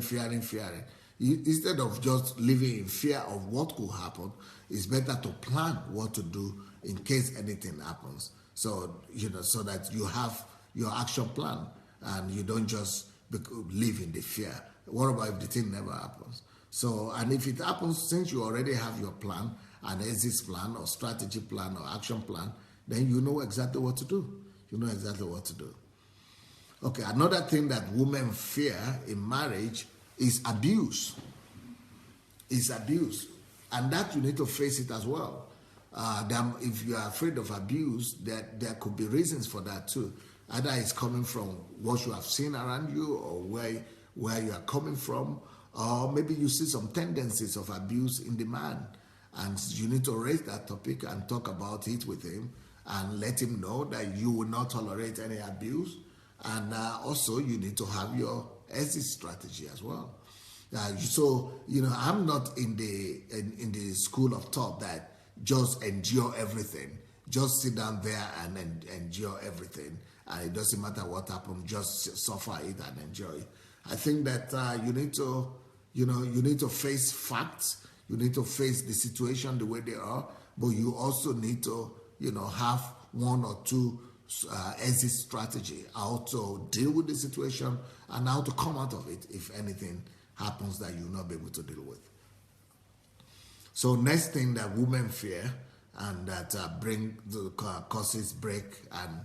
fearing. Instead of just living in fear of what could happen, it's better to plan what to do in case anything happens. So so that you have your action plan and you don't just live in the fear. What about if the thing never happens? So, and if it happens, since you already have your plan, an exit plan or strategy plan or action plan, then you know exactly what to do. You know exactly what to do. Okay, another thing that women fear in marriage is abuse. Is abuse. And that you need to face it as well. If you are afraid of abuse, there could be reasons for that too. Either it's coming from what you have seen around you, or where you are coming from, or maybe you see some tendencies of abuse in the man, and you need to raise that topic and talk about it with him and let him know that you will not tolerate any abuse. And also you need to have your exit strategy as well. I'm not in the school of thought that just endure everything, just sit down there and endure everything, and it doesn't matter what happens, just suffer it and enjoy it. I think that you need to face facts, you need to face the situation the way they are, but you also need to have one or two exit strategy, how to deal with the situation and how to come out of it if anything happens that you'll not be able to deal with. So next thing that women fear and that causes break and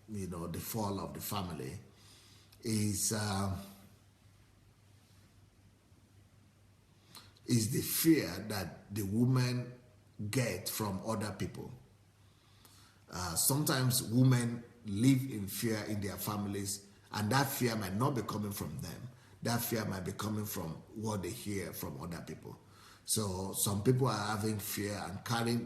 the fall of the family is the fear that the women get from other people. Sometimes women live in fear in their families, and that fear might not be coming from them. That fear might be coming from what they hear from other people. So some people are having fear and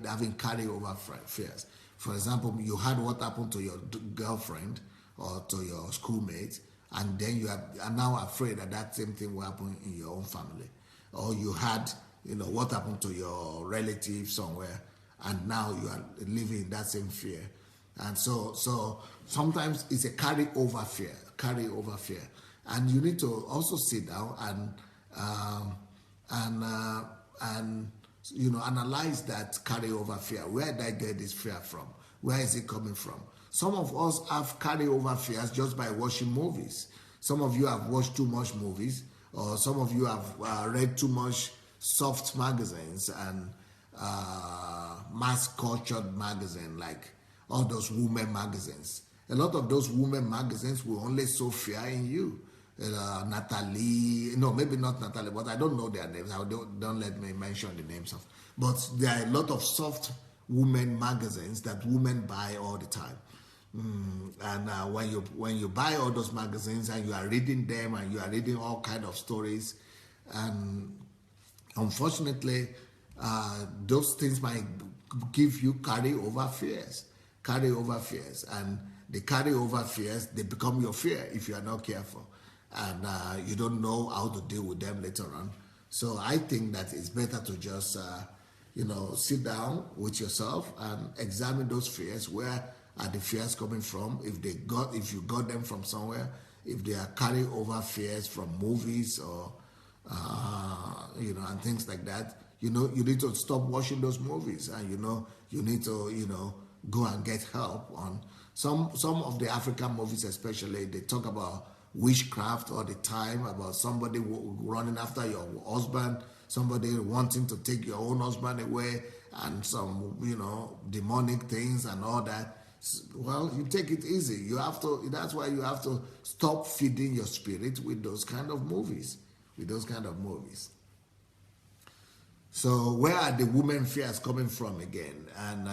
having carryover fears. For example, you had what happened to your girlfriend or to your schoolmate, and then you are now afraid that same thing will happen in your own family. Or you had, what happened to your relative somewhere, and now you are living in that same fear. And so sometimes it's a carryover fear. And you need to also sit down and analyze that carryover fear. Where did I get this fear from? Where is it coming from? Some of us have carryover fears just by watching movies. Some of you have watched too much movies, or some of you have read too much soft magazines and mass cultured magazine, like all those women magazines. A lot of those women magazines will only sow fear in you. Natalie, no, maybe not Natalie, but I don't know their names. Don't let me mention the names of. But there are a lot of soft women magazines that women buy all the time. And when you buy all those magazines and you are reading them and you are reading all kind of stories, and unfortunately, those things might give you carryover fears, and the carryover fears, they become your fear if you are not careful, and you don't know how to deal with them later on. So I think that it's better to just sit down with yourself and examine those fears. Where are the fears coming from? If you got them from somewhere, if they are carryover fears from movies or and things like that, you need to stop watching those movies, and you need to go and get help on some of the African movies. Especially, they talk about witchcraft all the time, about somebody running after your husband, somebody wanting to take your own husband away, and some, demonic things and all that, well, you take it easy. You have to, that's why you have to stop feeding your spirit with those kind of movies. So where are the women fears coming from again? And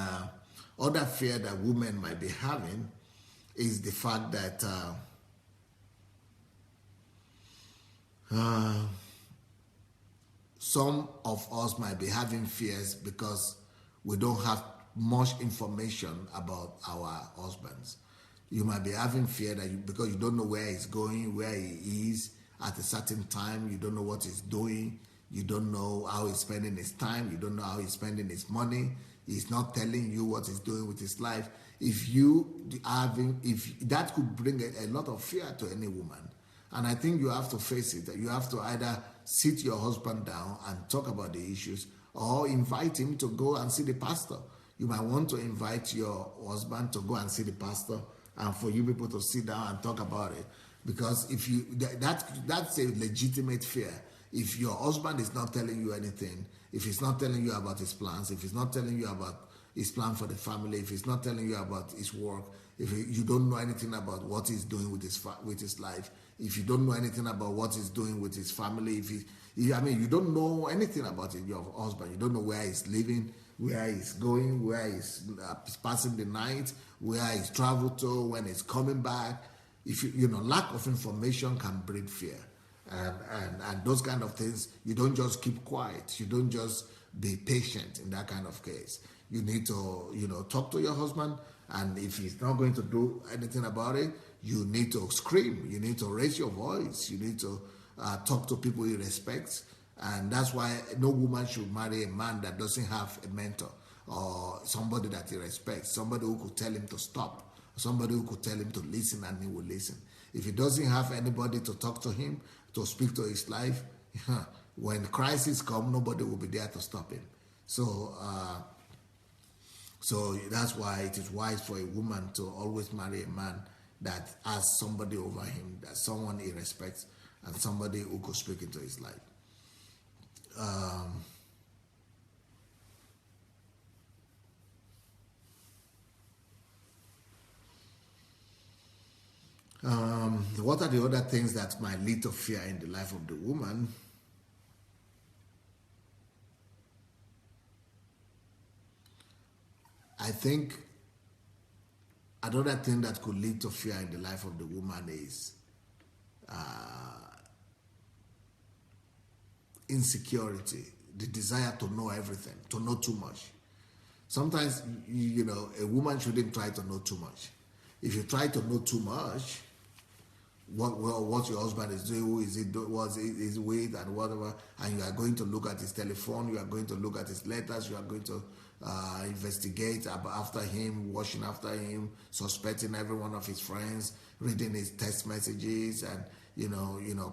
other fear that women might be having is the fact that some of us might be having fears because we don't have much information about our husbands. You might be having fear that because you don't know where he's going, where he is at a certain time, you don't know what he's doing, you don't know how he's spending his time, you don't know how he's spending his money, he's not telling you what he's doing with his life. If that could bring a lot of fear to any woman. And I think you have to face it. You have to either sit your husband down and talk about the issues, or invite him to go and see the pastor. You might want to invite your husband to go and see the pastor, and for you people to sit down and talk about it. Because if you that's a legitimate fear. If your husband is not telling you anything, if he's not telling you about his plans, if he's not telling you about his plan for the family, if he's not telling you about his work, if you don't know anything about what he's doing with his life, if you don't know anything about what he's doing with his family, you don't know anything about your husband, you don't know where he's living, where he's going, where he's passing the night, where he's traveled to, when he's coming back. If lack of information can breed fear, and those kind of things. You don't just keep quiet. You don't just be patient in that kind of case. You need to talk to your husband, and if he's not going to do anything about it, you need to scream. You need to raise your voice. You need to talk to people he respects, and that's why no woman should marry a man that doesn't have a mentor or somebody that he respects, somebody who could tell him to stop, somebody who could tell him to listen, and he will listen. If he doesn't have anybody to talk to him, to speak to his life, when crisis come, nobody will be there to stop him. So that's why it is wise for a woman to always marry a man that has somebody over him, that someone he respects, and somebody who could speak into his life. What are the other things that might lead to fear in the life of the woman? I think another thing that could lead to fear in the life of the woman is insecurity, the desire to know everything, to know too much. Sometimes, a woman shouldn't try to know too much. If you try to know too much, what your husband is doing, who is he, what is with, and whatever, and you are going to look at his telephone, you are going to look at his letters, you are going to investigate after him, watching after him, suspecting every one of his friends, reading his text messages, and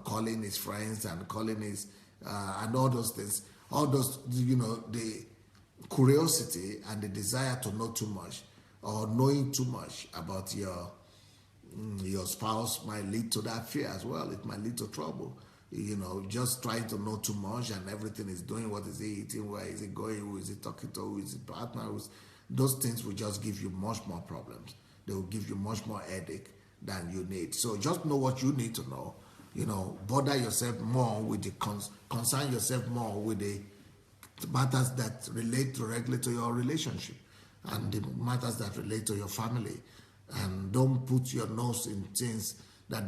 calling his friends and calling his and all those things, all those the curiosity and the desire to know too much or knowing too much about your spouse might lead to that fear as well. It might lead to trouble. Just trying to know too much and everything is doing. What is he eating? Where is he going? Who is he talking to? Who is his partner? Those things will just give you much more problems. They will give you much more headache than you need. So just know what you need to know. Bother yourself more with concern yourself more with the matters that relate directly to your relationship and the matters that relate to your family. And don't put your nose in things that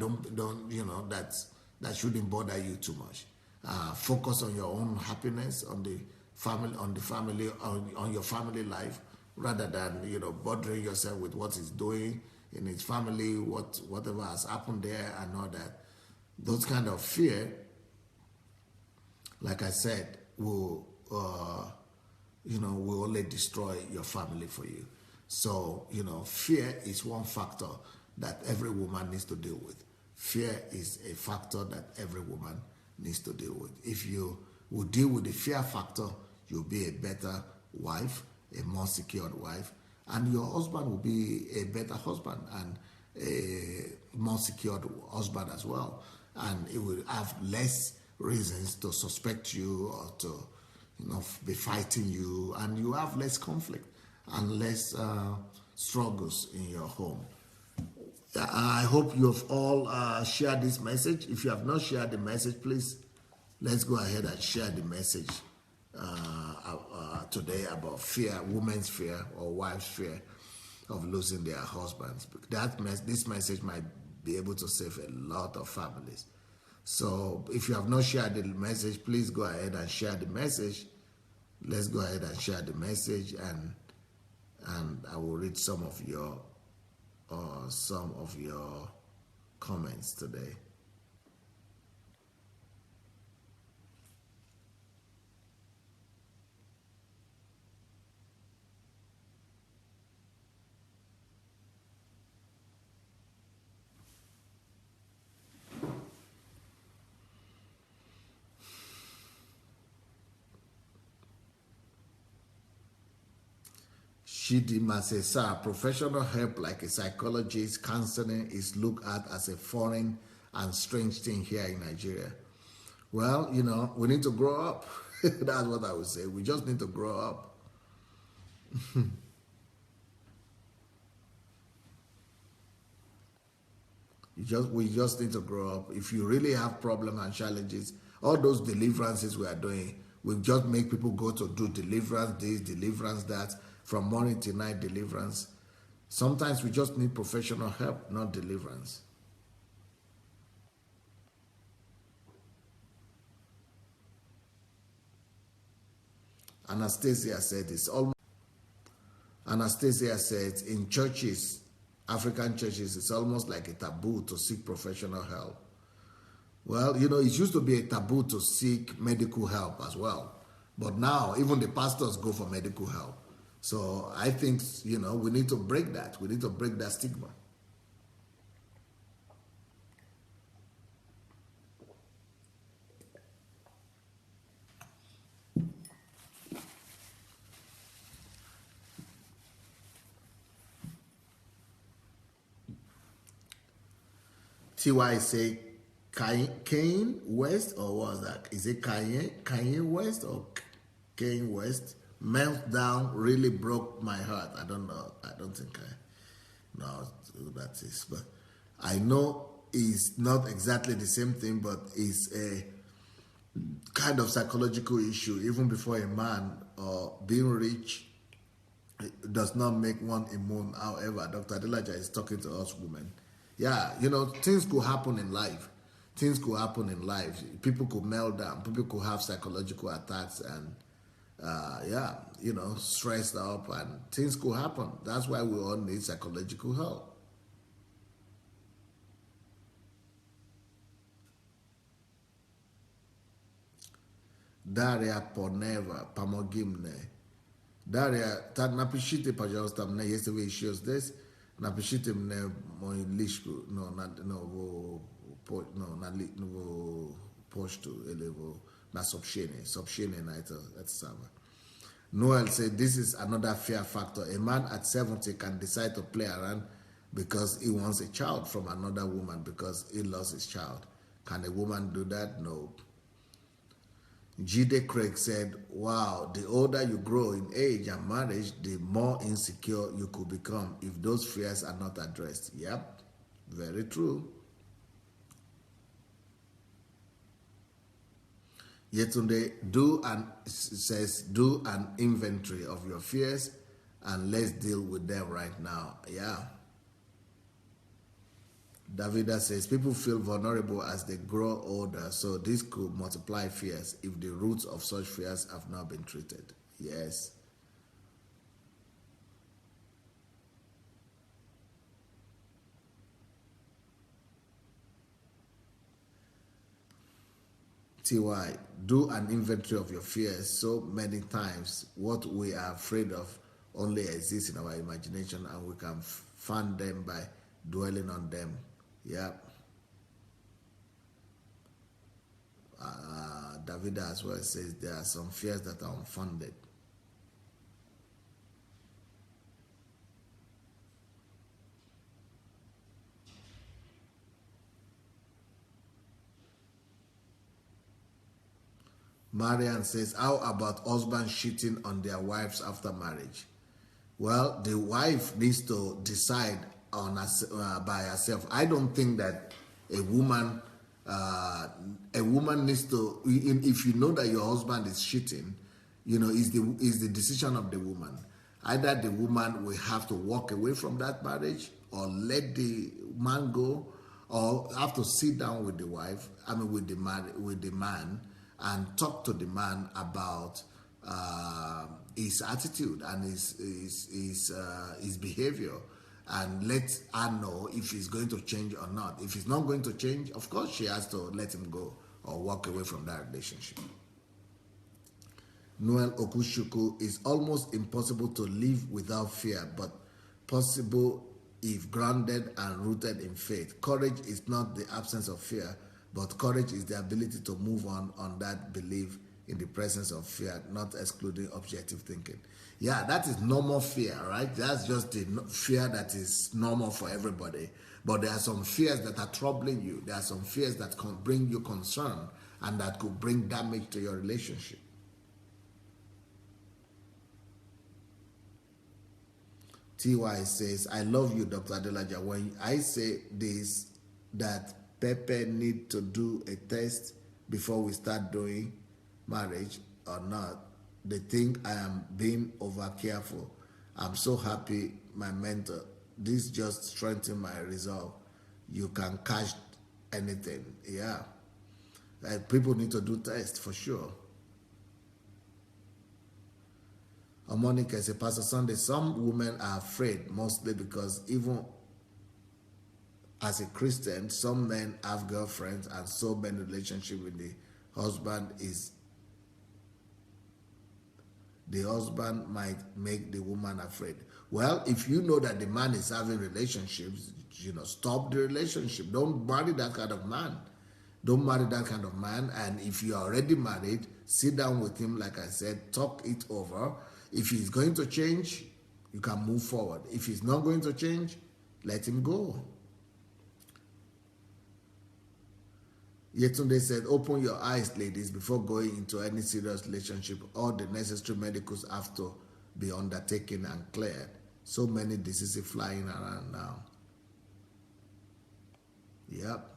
that shouldn't bother you too much. Focus on your own happiness, on your family life, rather than bothering yourself with what he's doing in his family, whatever has happened there, and all that. Those kind of fear, like I said, will only destroy your family for you. So, fear is one factor that every woman needs to deal with. Fear is a factor that every woman needs to deal with. If you will deal with the fear factor, you'll be a better wife, a more secured wife, and your husband will be a better husband and a more secured husband as well. And it will have less reasons to suspect you or to be fighting you, and you have less conflict and less struggles in your home. I hope you have all shared this message. If you have not shared the message, please let's go ahead and share the message today about fear, women's fear or wives' fear of losing their husbands. This message might be able to save a lot of families. So if you have not shared the message, please go ahead and share the message. Let's go ahead and share the message, and I will read some of your comments today. Shidima says, sir, professional help like a psychologist, counseling is looked at as a foreign and strange thing here in Nigeria. Well, we need to grow up. That's what I would say. We just need to grow up. We just need to grow up. If you really have problems and challenges, all those deliverances we are doing, we just make people go to do deliverance this, deliverance that, from morning till night deliverance. Sometimes we just need professional help, not deliverance. Anastasia said in churches, African churches, it's almost like a taboo to seek professional help. Well, it used to be a taboo to seek medical help as well. But now, even the pastors go for medical help. So I think, we need to break that. We need to break that stigma. TY say Kanye West, or what was that? Is it Kanye West or Kanye West? Meltdown really broke my heart. I don't know. I don't think I know who that is. But I know it's not exactly the same thing, but it's a kind of psychological issue. Even before a man or being rich does not make one immune. However, Dr. Adelaja is talking to us women. Yeah, things could happen in life. Things could happen in life. People could melt down. People could have psychological attacks and, stressed up, and things could happen. That's why we all need psychological help. Daria Poneva, Pamogimne. Daria, napishite pajausta mne yesterday shows this. Napishite mne moi lishku, no, no posto elevo na subshene na ito at sama. Noel said this is another fear factor. A man at 70 can decide to play around because he wants a child from another woman because he lost his child. Can a woman do that? No. Jide Craig said, wow, the older you grow in age and marriage, the more insecure you could become if those fears are not addressed. Yep, very true. Yetunde says, do an inventory of your fears and let's deal with them right now. Yeah. Davida says, people feel vulnerable as they grow older, so this could multiply fears if the roots of such fears have not been treated. Yes. TY, do an inventory of your fears. So many times what we are afraid of only exists in our imagination, and we can fund them by dwelling on them. Yeah. Davida as well says there are some fears that are unfounded. Marian says, how about husbands cheating on their wives after marriage? Well, the wife needs to decide by herself. I don't think that a woman needs to. If you know that your husband is cheating, is the decision of the woman. Either the woman will have to walk away from that marriage, or let the man go, or have to sit down with the wife. With the man, and talk to the man about his attitude and his behavior, and let her know if he's going to change or not. If he's not going to change, of course she has to let him go or walk away from that relationship. Noel Okushuku, is almost impossible to live without fear, but possible if grounded and rooted in faith. Courage is not the absence of fear, but courage is the ability to move on that belief in the presence of fear, not excluding objective thinking. Yeah, that is normal fear, right? That's just the fear that is normal for everybody. But there are some fears that are troubling you. There are some fears that can bring you concern and that could bring damage to your relationship. TY says, I love you, Dr. Adelaja. When I say this, that Pepe need to do a test before we start doing marriage or not, they think I am being over careful. I'm so happy, my mentor. This just strengthened my resolve. You can catch anything. Yeah. People need to do tests for sure. Monica says, Pastor Sunday, some women are afraid, mostly because even as a Christian, some men have girlfriends and so many relationships with the husband might make the woman afraid. Well, if you know that the man is having relationships, stop the relationship. Don't marry that kind of man. Don't marry that kind of man. And if you are already married, sit down with him, like I said, talk it over. If he's going to change, you can move forward. If he's not going to change, let him go. Yetunde said, open your eyes, ladies, before going into any serious relationship. All the necessary medicals have to be undertaken and cleared. So many diseases flying around now. Yep.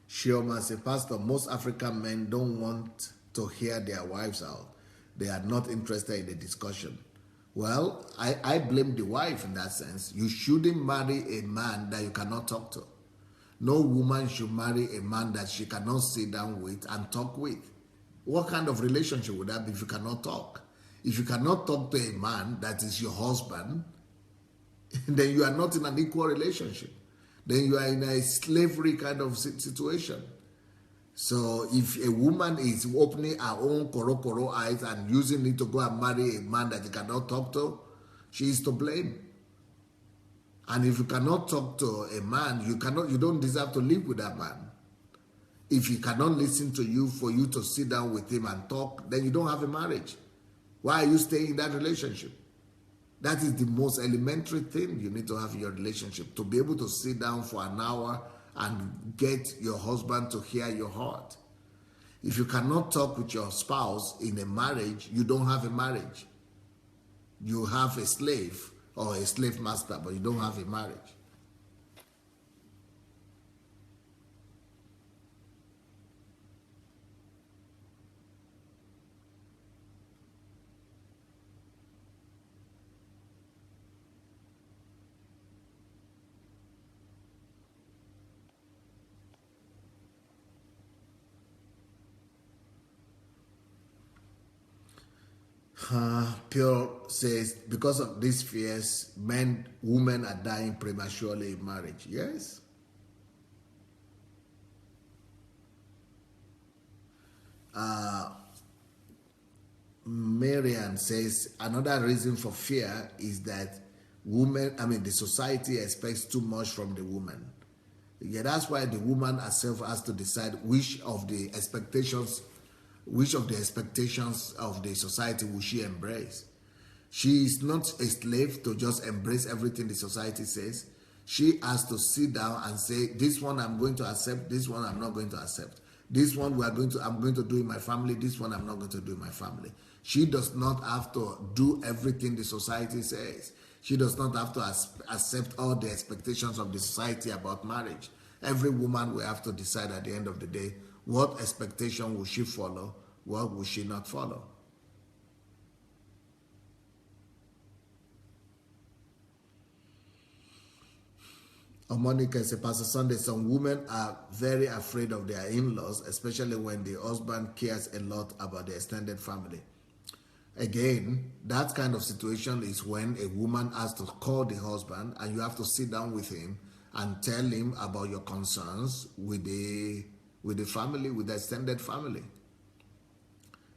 Shioma said, Pastor, most African men don't want to hear their wives out. They are not interested in the discussion. Well, I blame the wife in that sense. You shouldn't marry a man that you cannot talk to. No woman should marry a man that she cannot sit down with and talk with. What kind of relationship would that be if you cannot talk? If you cannot talk to a man that is your husband, then you are not in an equal relationship. Then you are in a slavery kind of situation. So if a woman is opening her own koro eyes and using it to go and marry a man that you cannot talk to, she is to blame. And if you cannot talk to a man, you don't deserve to live with that man. If he cannot listen to you for you to sit down with him and talk, then you don't have a marriage. Why are you staying in that relationship? That is the most elementary thing you need to have in your relationship, to be able to sit down for an hour and get your husband to hear your heart. If you cannot talk with your spouse in a marriage, you don't have a marriage. You have a slave or a slave master, but you don't have a marriage. Pure says, because of these fears, women are dying prematurely in marriage. Yes. Marian says, another reason for fear is that the society expects too much from the woman. Yeah, that's why the woman herself has to decide which of the expectations of the society will she embrace. She is not a slave to just embrace everything the society says. She has to sit down and say, this one I'm going to accept, this one I'm not going to accept. This one I'm going to do in my family, this one I'm not going to do in my family. She does not have to do everything the society says. She does not have to accept all the expectations of the society about marriage. Every woman will have to decide at the end of the day, what expectation will she follow, what will she not follow. Monica says, Pastor Sunday, some women are very afraid of their in-laws, especially when the husband cares a lot about the extended family. Again, that kind of situation is when a woman has to call the husband and you have to sit down with him and tell him about your concerns with the family, with the extended family.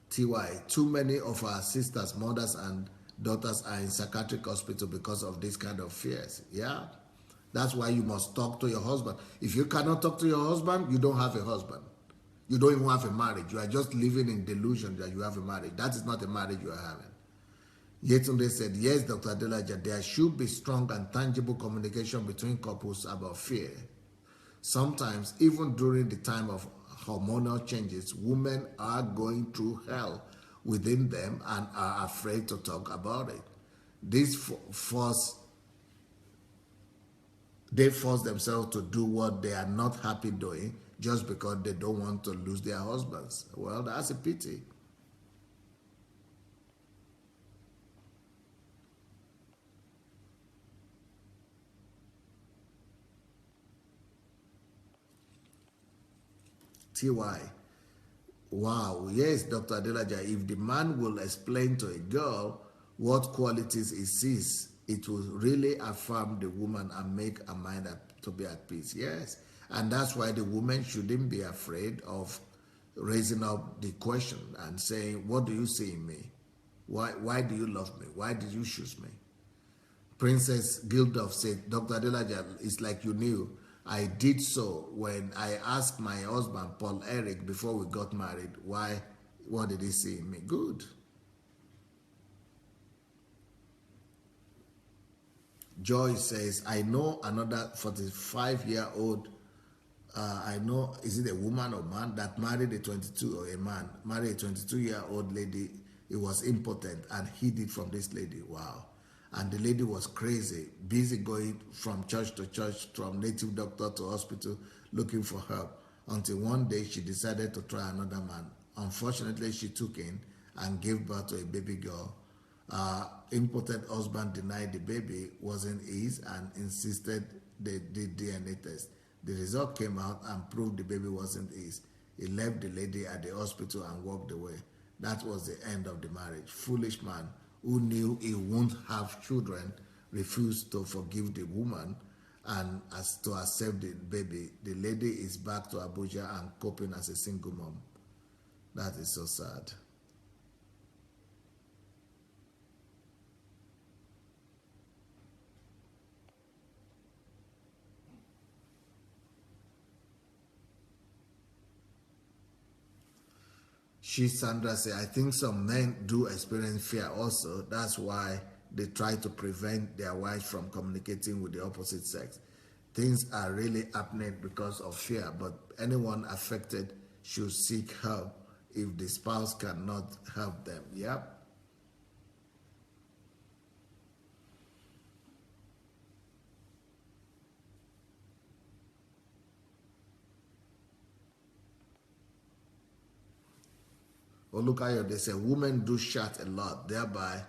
TY, too many of our sisters, mothers, and daughters are in psychiatric hospital because of this kind of fears. Yeah. That's why you must talk to your husband. If you cannot talk to your husband, you don't have a husband. You don't even have a marriage. You are just living in delusion that you have a marriage. That is not a marriage you are having. Yetunde said, yes, Dr. Adelaja, there should be strong and tangible communication between couples about fear. Sometimes, even during the time of hormonal changes, women are going through hell within them and are afraid to talk about it. They force themselves to do what they are not happy doing just because they don't want to lose their husbands. Well, that's a pity. TY. Wow, yes, Dr. Adelaja, if the man will explain to a girl what qualities he sees, it will really affirm the woman and make her mind to be at peace. Yes, and that's why the woman shouldn't be afraid of raising up the question and saying, what do you see in me? Why do you love me? Why did you choose me? Princess Gildov said, Dr. Adelaja, it's like you knew. I did so when I asked my husband, Paul Eric, before we got married, what did he see in me? Good. Joy says, I know another 45-year-old, I know, is it a woman or man, that married a 22, or a man, married a 22-year-old lady. It was impotent and hid it from this lady. Wow. And the lady was crazy, busy going from church to church, from native doctor to hospital, looking for help, until one day she decided to try another man. Unfortunately, she took in and gave birth to a baby girl. Impotent husband denied the baby wasn't his and insisted they did DNA test. The result came out and proved the baby wasn't his. He left the lady at the hospital and walked away. That was the end of the marriage. Foolish man who knew he won't have children refused to forgive the woman and as to accept the baby. The lady is back to Abuja and coping as a single mom. That is so sad. Sandra said, I think some men do experience fear also. That's why they try to prevent their wives from communicating with the opposite sex. Things are really happening because of fear, but anyone affected should seek help if the spouse cannot help them. Yep. Olukayo, they say women do chat a lot, thereby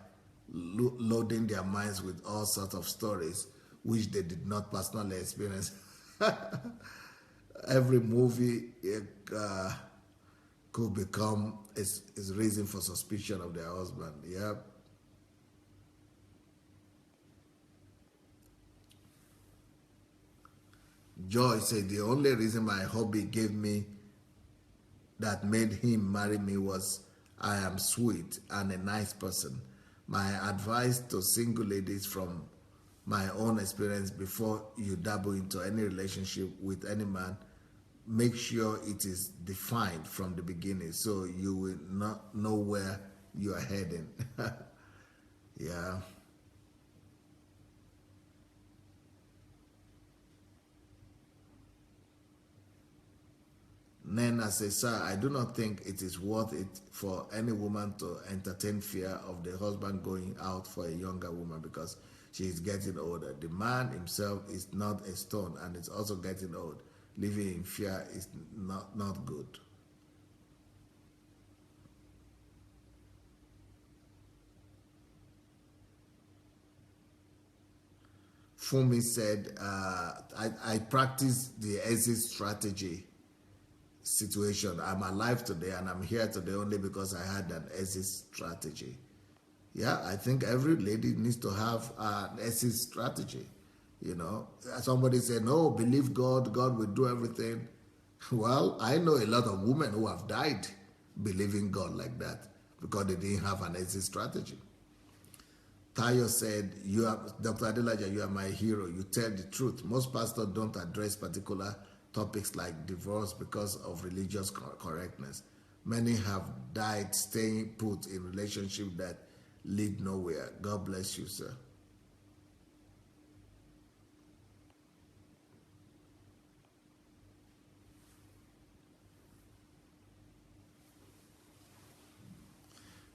loading their minds with all sorts of stories which they did not personally experience. Every movie could become a reason for suspicion of their husband. Yep. Joy said the only reason my hubby gave me that made him marry me was I am sweet and a nice person. My advice to single ladies from my own experience: before you dabble into any relationship with any man, make sure it is defined from the beginning so you will not know where you are heading. Yeah. Nena says, sir, I do not think it is worth it for any woman to entertain fear of the husband going out for a younger woman because she is getting older. The man himself is not a stone and is also getting old. Living in fear is not good. Fumi said, I practice the exit strategy situation. I'm alive today and I'm here today only because I had an exit strategy. Yeah, I think every lady needs to have an exit strategy. You know, somebody said, no, believe God, God will do everything. Well, I know a lot of women who have died believing God like that because they didn't have an exit strategy. Tayo said, "You are Dr. Adelaja, you are my hero. You tell the truth. Most pastors don't address particular topics like divorce because of religious correctness. Many have died staying put in relationships that lead nowhere. God bless you, sir."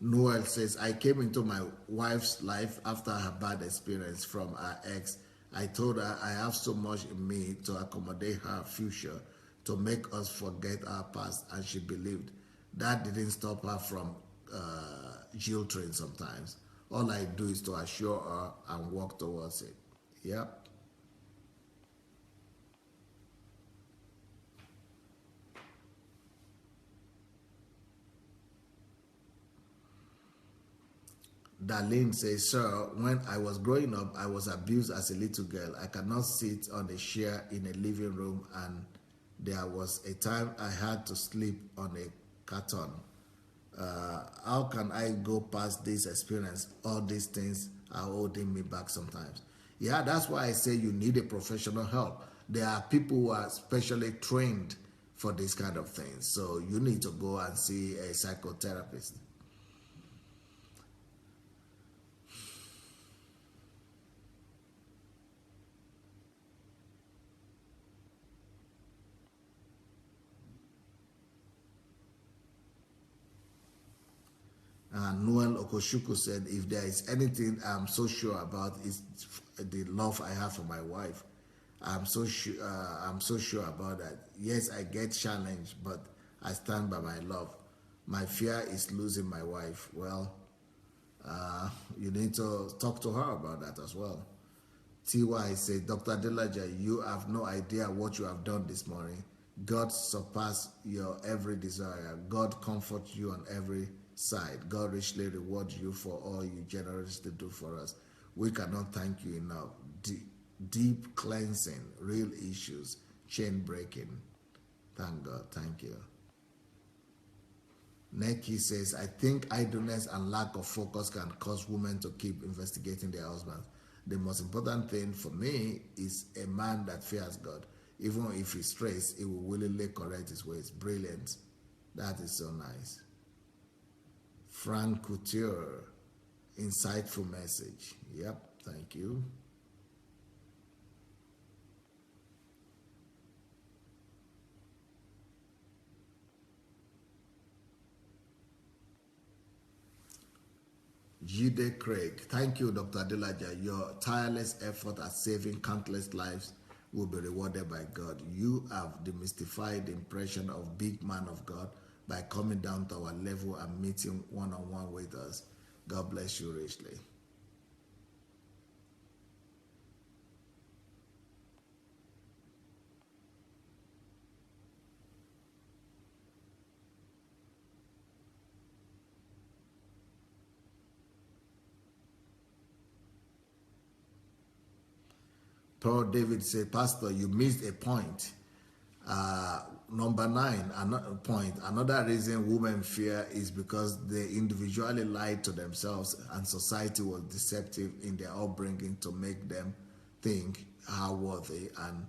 Noel says, I came into my wife's life after her bad experience from her ex. I told her I have so much in me to accommodate her future, to make us forget our past, and she believed. That didn't stop her from jilting sometimes. All I do is to assure her and work towards it. Yep. Darlene says, sir, when I was growing up, I was abused as a little girl. I cannot sit on a chair in a living room, and there was a time I had to sleep on a carton. How can I go past this experience? All these things are holding me back sometimes. Yeah, that's why I say you need a professional help. There are people who are specially trained for this kind of things. So you need to go and see a psychotherapist. Noel Okoshuku said, if there is anything I'm so sure about, is the love I have for my wife. I'm so sure about that. Yes, I get challenged, but I stand by my love. My fear is losing my wife. Well, you need to talk to her about that as well. TY said, Dr. Adelaja, you have no idea what you have done this morning. God surpass your every desire. God comfort you on every side. God richly reward you for all you generously do for us. We cannot thank you enough. Deep cleansing, real issues, chain breaking. Thank God. Thank you. Neki says, I think idleness and lack of focus can cause women to keep investigating their husbands. The most important thing for me is a man that fears God. Even if he strays, he will willingly correct his ways. Brilliant. That is so nice. Frank Couture, insightful message. Yep, thank you. Jide Craig, thank you, Dr. Adelaja. Your tireless effort at saving countless lives will be rewarded by God. You have demystified the impression of big man of God by coming down to our level and meeting one-on-one with us. God bless you richly. Paul David said, Pastor, you missed a point. Number 9, another point. Another reason women fear is because they individually lied to themselves and society was deceptive in their upbringing to make them think how worthy and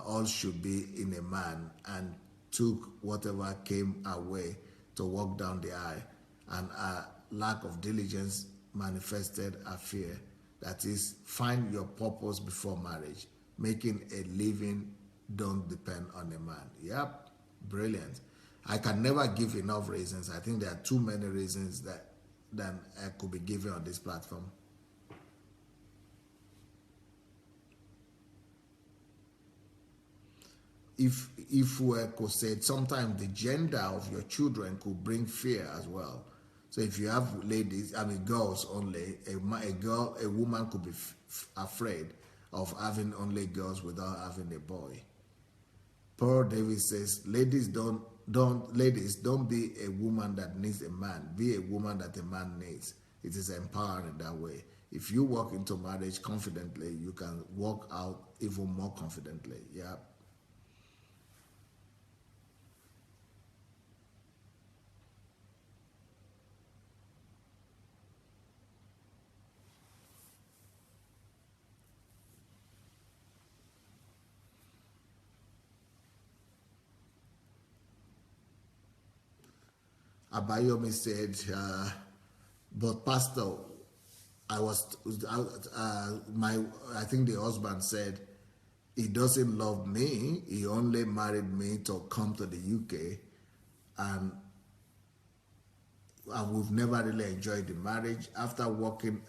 all should be in a man, and took whatever came our way to walk down the aisle. And a lack of diligence manifested a fear. That is, find your purpose before marriage. Making a living don't depend on a man. Yep, brilliant. I can never give enough reasons. I think there are too many reasons that I could be given on this platform. If we could say, sometimes the gender of your children could bring fear as well. So if you have ladies, I mean girls only, a woman could be afraid of having only girls without having a boy. Paul Davis says, ladies don't be a woman that needs a man. Be a woman that a man needs. It is empowering that way. If you walk into marriage confidently, you can walk out even more confidently. Yeah. Abayomi said, but Pastor, I think the husband said, he doesn't love me. He only married me to come to the UK, and we've never really enjoyed the marriage. After walking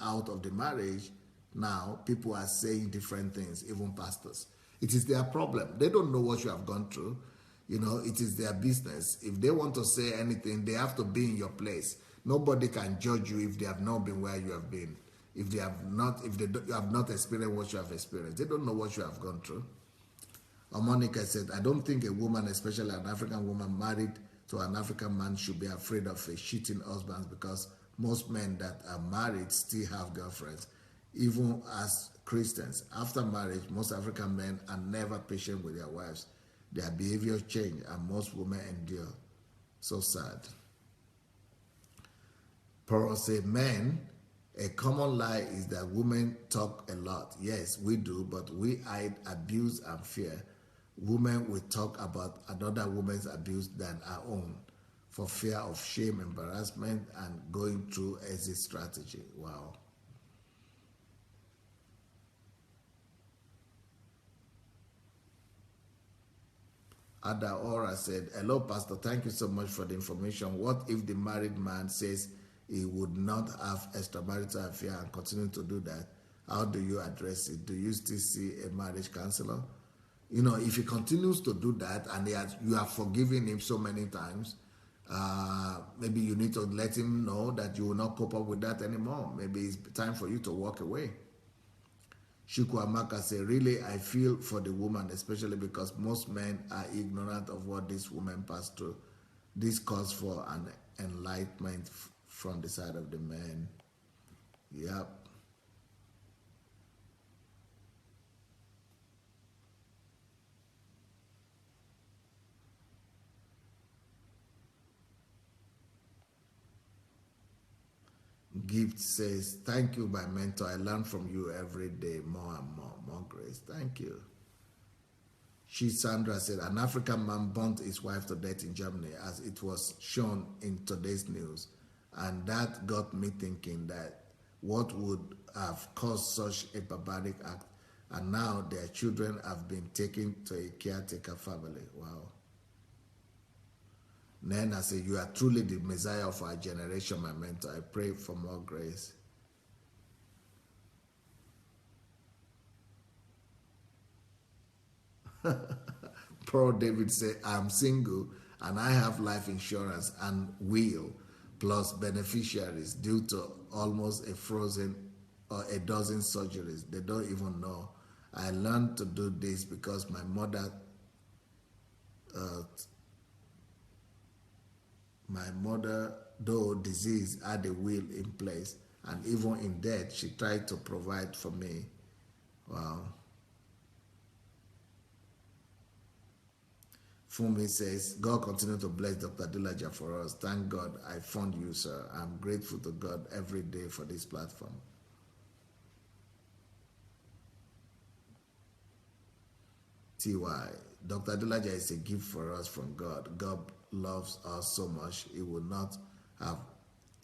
out of the marriage, now people are saying different things, even pastors. It is their problem. They don't know what you have gone through. It is their business. If they want to say anything, they have to be in your place. Nobody can judge you if they have not been where you have been. If they have not experienced what you have experienced, they don't know what you have gone through. Monica said, I don't think a woman, especially an African woman married to an African man, should be afraid of a cheating husband, because most men that are married still have girlfriends. Even as Christians, after marriage, most African men are never patient with their wives. Their behavior change, and most women endure. So sad. Paul said, men, a common lie is that women talk a lot. Yes, we do, but we hide abuse and fear. Women will talk about another woman's abuse than our own, for fear of shame, embarrassment, and going through exit strategy. Wow. Ada Ora said, hello, Pastor. Thank you so much for the information. What if the married man says he would not have extramarital affair and continue to do that? How do you address it? Do you still see a marriage counselor? If he continues to do that and you have forgiven him so many times, maybe you need to let him know that you will not cope up with that anymore. Maybe it's time for you to walk away. Shukwu Amaka said, really, I feel for the woman, especially because most men are ignorant of what this woman passed through. This calls for an enlightenment from the side of the men. Yep. Gift says, thank you, my mentor. I learn from you every day, more and more. More grace. Thank you. Sandra said, an African man burnt his wife to death in Germany, as it was shown in today's news. And that got me thinking that what would have caused such a barbaric act? And now their children have been taken to a caretaker family. Wow. Nena said, you are truly the Messiah of our generation, my mentor. I pray for more grace. Poor David said, I'm single and I have life insurance and will plus beneficiaries due to almost a dozen surgeries. They don't even know. I learned to do this because my mother though disease, had a will in place, and even in death, she tried to provide for me. Wow. Fumi says, God continue to bless Dr. Adelaja for us. Thank God I found you, sir. I'm grateful to God every day for this platform. TY, Dr. Adelaja is a gift for us from God. God loves us so much, he would not have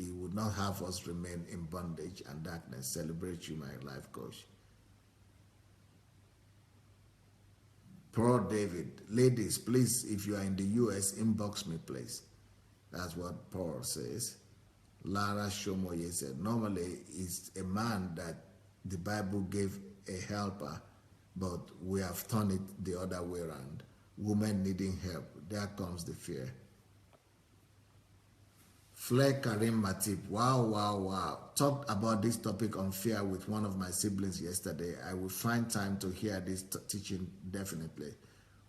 He would not have us remain in bondage and darkness. Celebrate you, my life coach. Pro David, ladies, please, if you are in the US, inbox me, please. That's what Paul says. Lara Shomoye said, normally it's a man that the Bible gave a helper, but we have turned it the other way around. Women needing help. There comes the fear. Flair Karim Matip, wow. Talked about this topic on fear with one of my siblings yesterday. I will find time to hear this teaching definitely.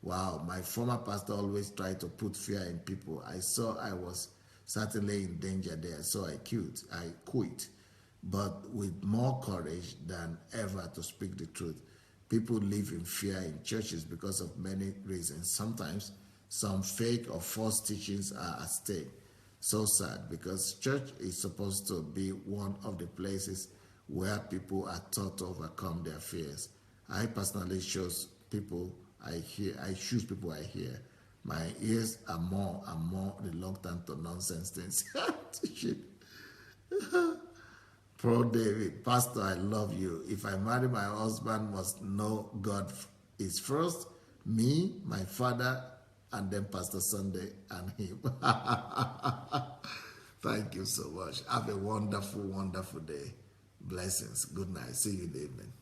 Wow, my former pastor always tried to put fear in people. I saw I was certainly in danger there, so I quit. But with more courage than ever to speak the truth. People live in fear in churches because of many reasons. Sometimes some fake or false teachings are at stake. So sad, because church is supposed to be one of the places where people are taught to overcome their fears. I personally choose people I hear. My ears are more and more reluctant to nonsense things. Pro David, Pastor, I love you. If I marry, my husband must know God is first, me, my father, and then Pastor Sunday and him. Thank you so much. Have a wonderful, wonderful day. Blessings. Good night. See you in the evening.